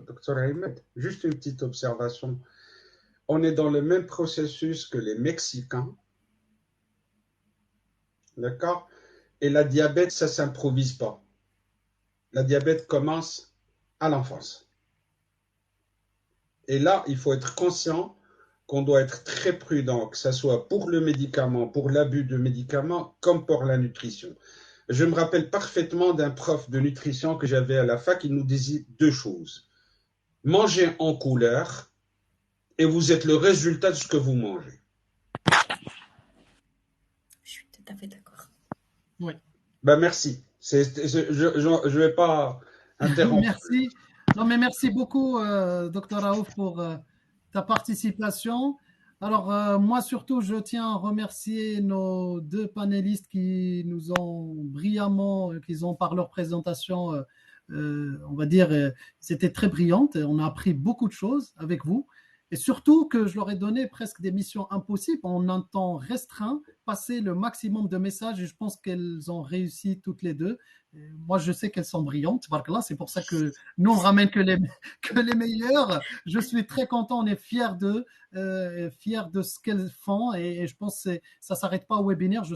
docteur Ahmed, juste une petite observation. On est dans le même processus que les Mexicains, d'accord? Et la diabète, ça s'improvise pas. La diabète commence à l'enfance. Et là, il faut être conscient qu'on doit être très prudent, que ce soit pour le médicament, pour l'abus de médicaments, comme pour la nutrition. Je me rappelle parfaitement d'un prof de nutrition que j'avais à la fac, il nous disait deux choses. Mangez en couleur et vous êtes le résultat de ce que vous mangez. Je suis tout à fait d'accord. Oui. Ben merci. Je vais pas interrompre. Merci. Non, mais merci beaucoup, docteur Raouf, pour ta participation. Alors, moi, surtout, je tiens à remercier nos deux panélistes qui nous ont brillamment, qui ont par leur présentation, on va dire, c'était très brillante. On a appris beaucoup de choses avec vous. Et surtout que je leur ai donné presque des missions impossibles en un temps restreint, passer le maximum de messages et je pense qu'elles ont réussi toutes les deux. Moi, je sais qu'elles sont brillantes. C'est pour ça que nous, on ramène que les meilleurs. Je suis très content, on est fiers de ce qu'elles font. Et je pense que ça ne s'arrête pas au webinaire. Je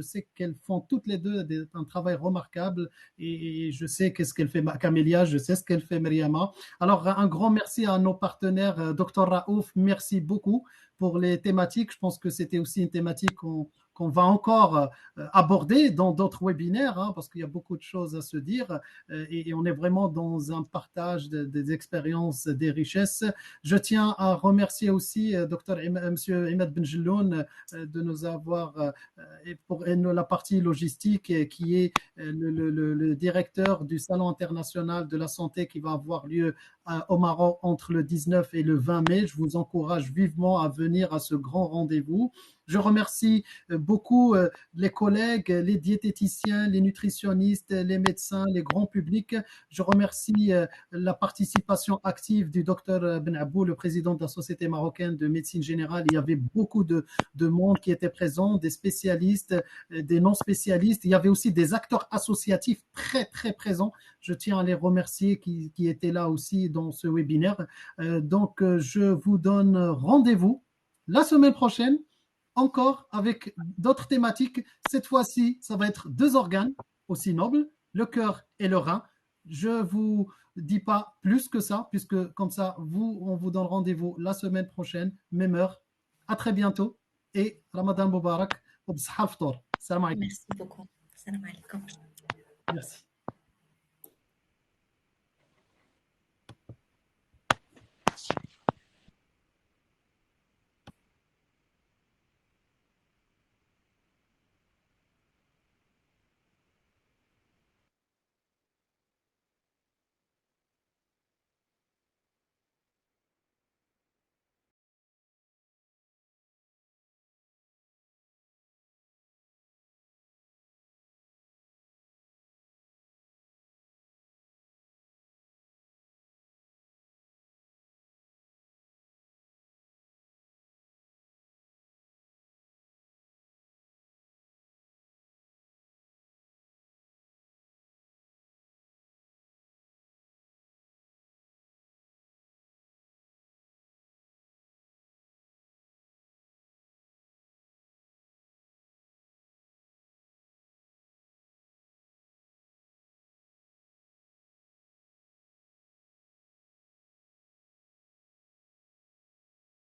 sais qu'elles font toutes les deux un travail remarquable. Et je sais qu'est-ce qu'elle fait Camélia, je sais ce qu'elle fait Mariama. Alors, un grand merci à nos partenaires. Dr Raouf, merci beaucoup pour les thématiques. Je pense que c'était aussi une thématique qu'on va encore aborder dans d'autres webinaires, hein, parce qu'il y a beaucoup de choses à se dire et on est vraiment dans un partage des expériences, des richesses. Je tiens à remercier aussi Monsieur Imad Benjeloun de nous avoir pour la partie logistique qui est le directeur du Salon international de la santé qui va avoir lieu au Maroc entre le 19 et le 20 mai. Je vous encourage vivement à venir à ce grand rendez-vous. Je remercie beaucoup les collègues, les diététiciens, les nutritionnistes, les médecins, les grands publics. Je remercie la participation active du docteur Ben Abou, le président de la Société marocaine de médecine générale. Il y avait beaucoup de monde qui était présent, des spécialistes, des non-spécialistes. Il y avait aussi des acteurs associatifs très, très présents. Je tiens à les remercier qui étaient là aussi dans ce webinaire. Donc, je vous donne rendez-vous la semaine prochaine encore avec d'autres thématiques. Cette fois-ci, ça va être deux organes aussi nobles, le cœur et le rein. Je ne vous dis pas plus que ça, puisque comme ça, on vous donne rendez-vous la semaine prochaine, même heure. À très bientôt et Ramadan Mubarak. Salam alaikum. Merci beaucoup. Salam alaikum. Merci.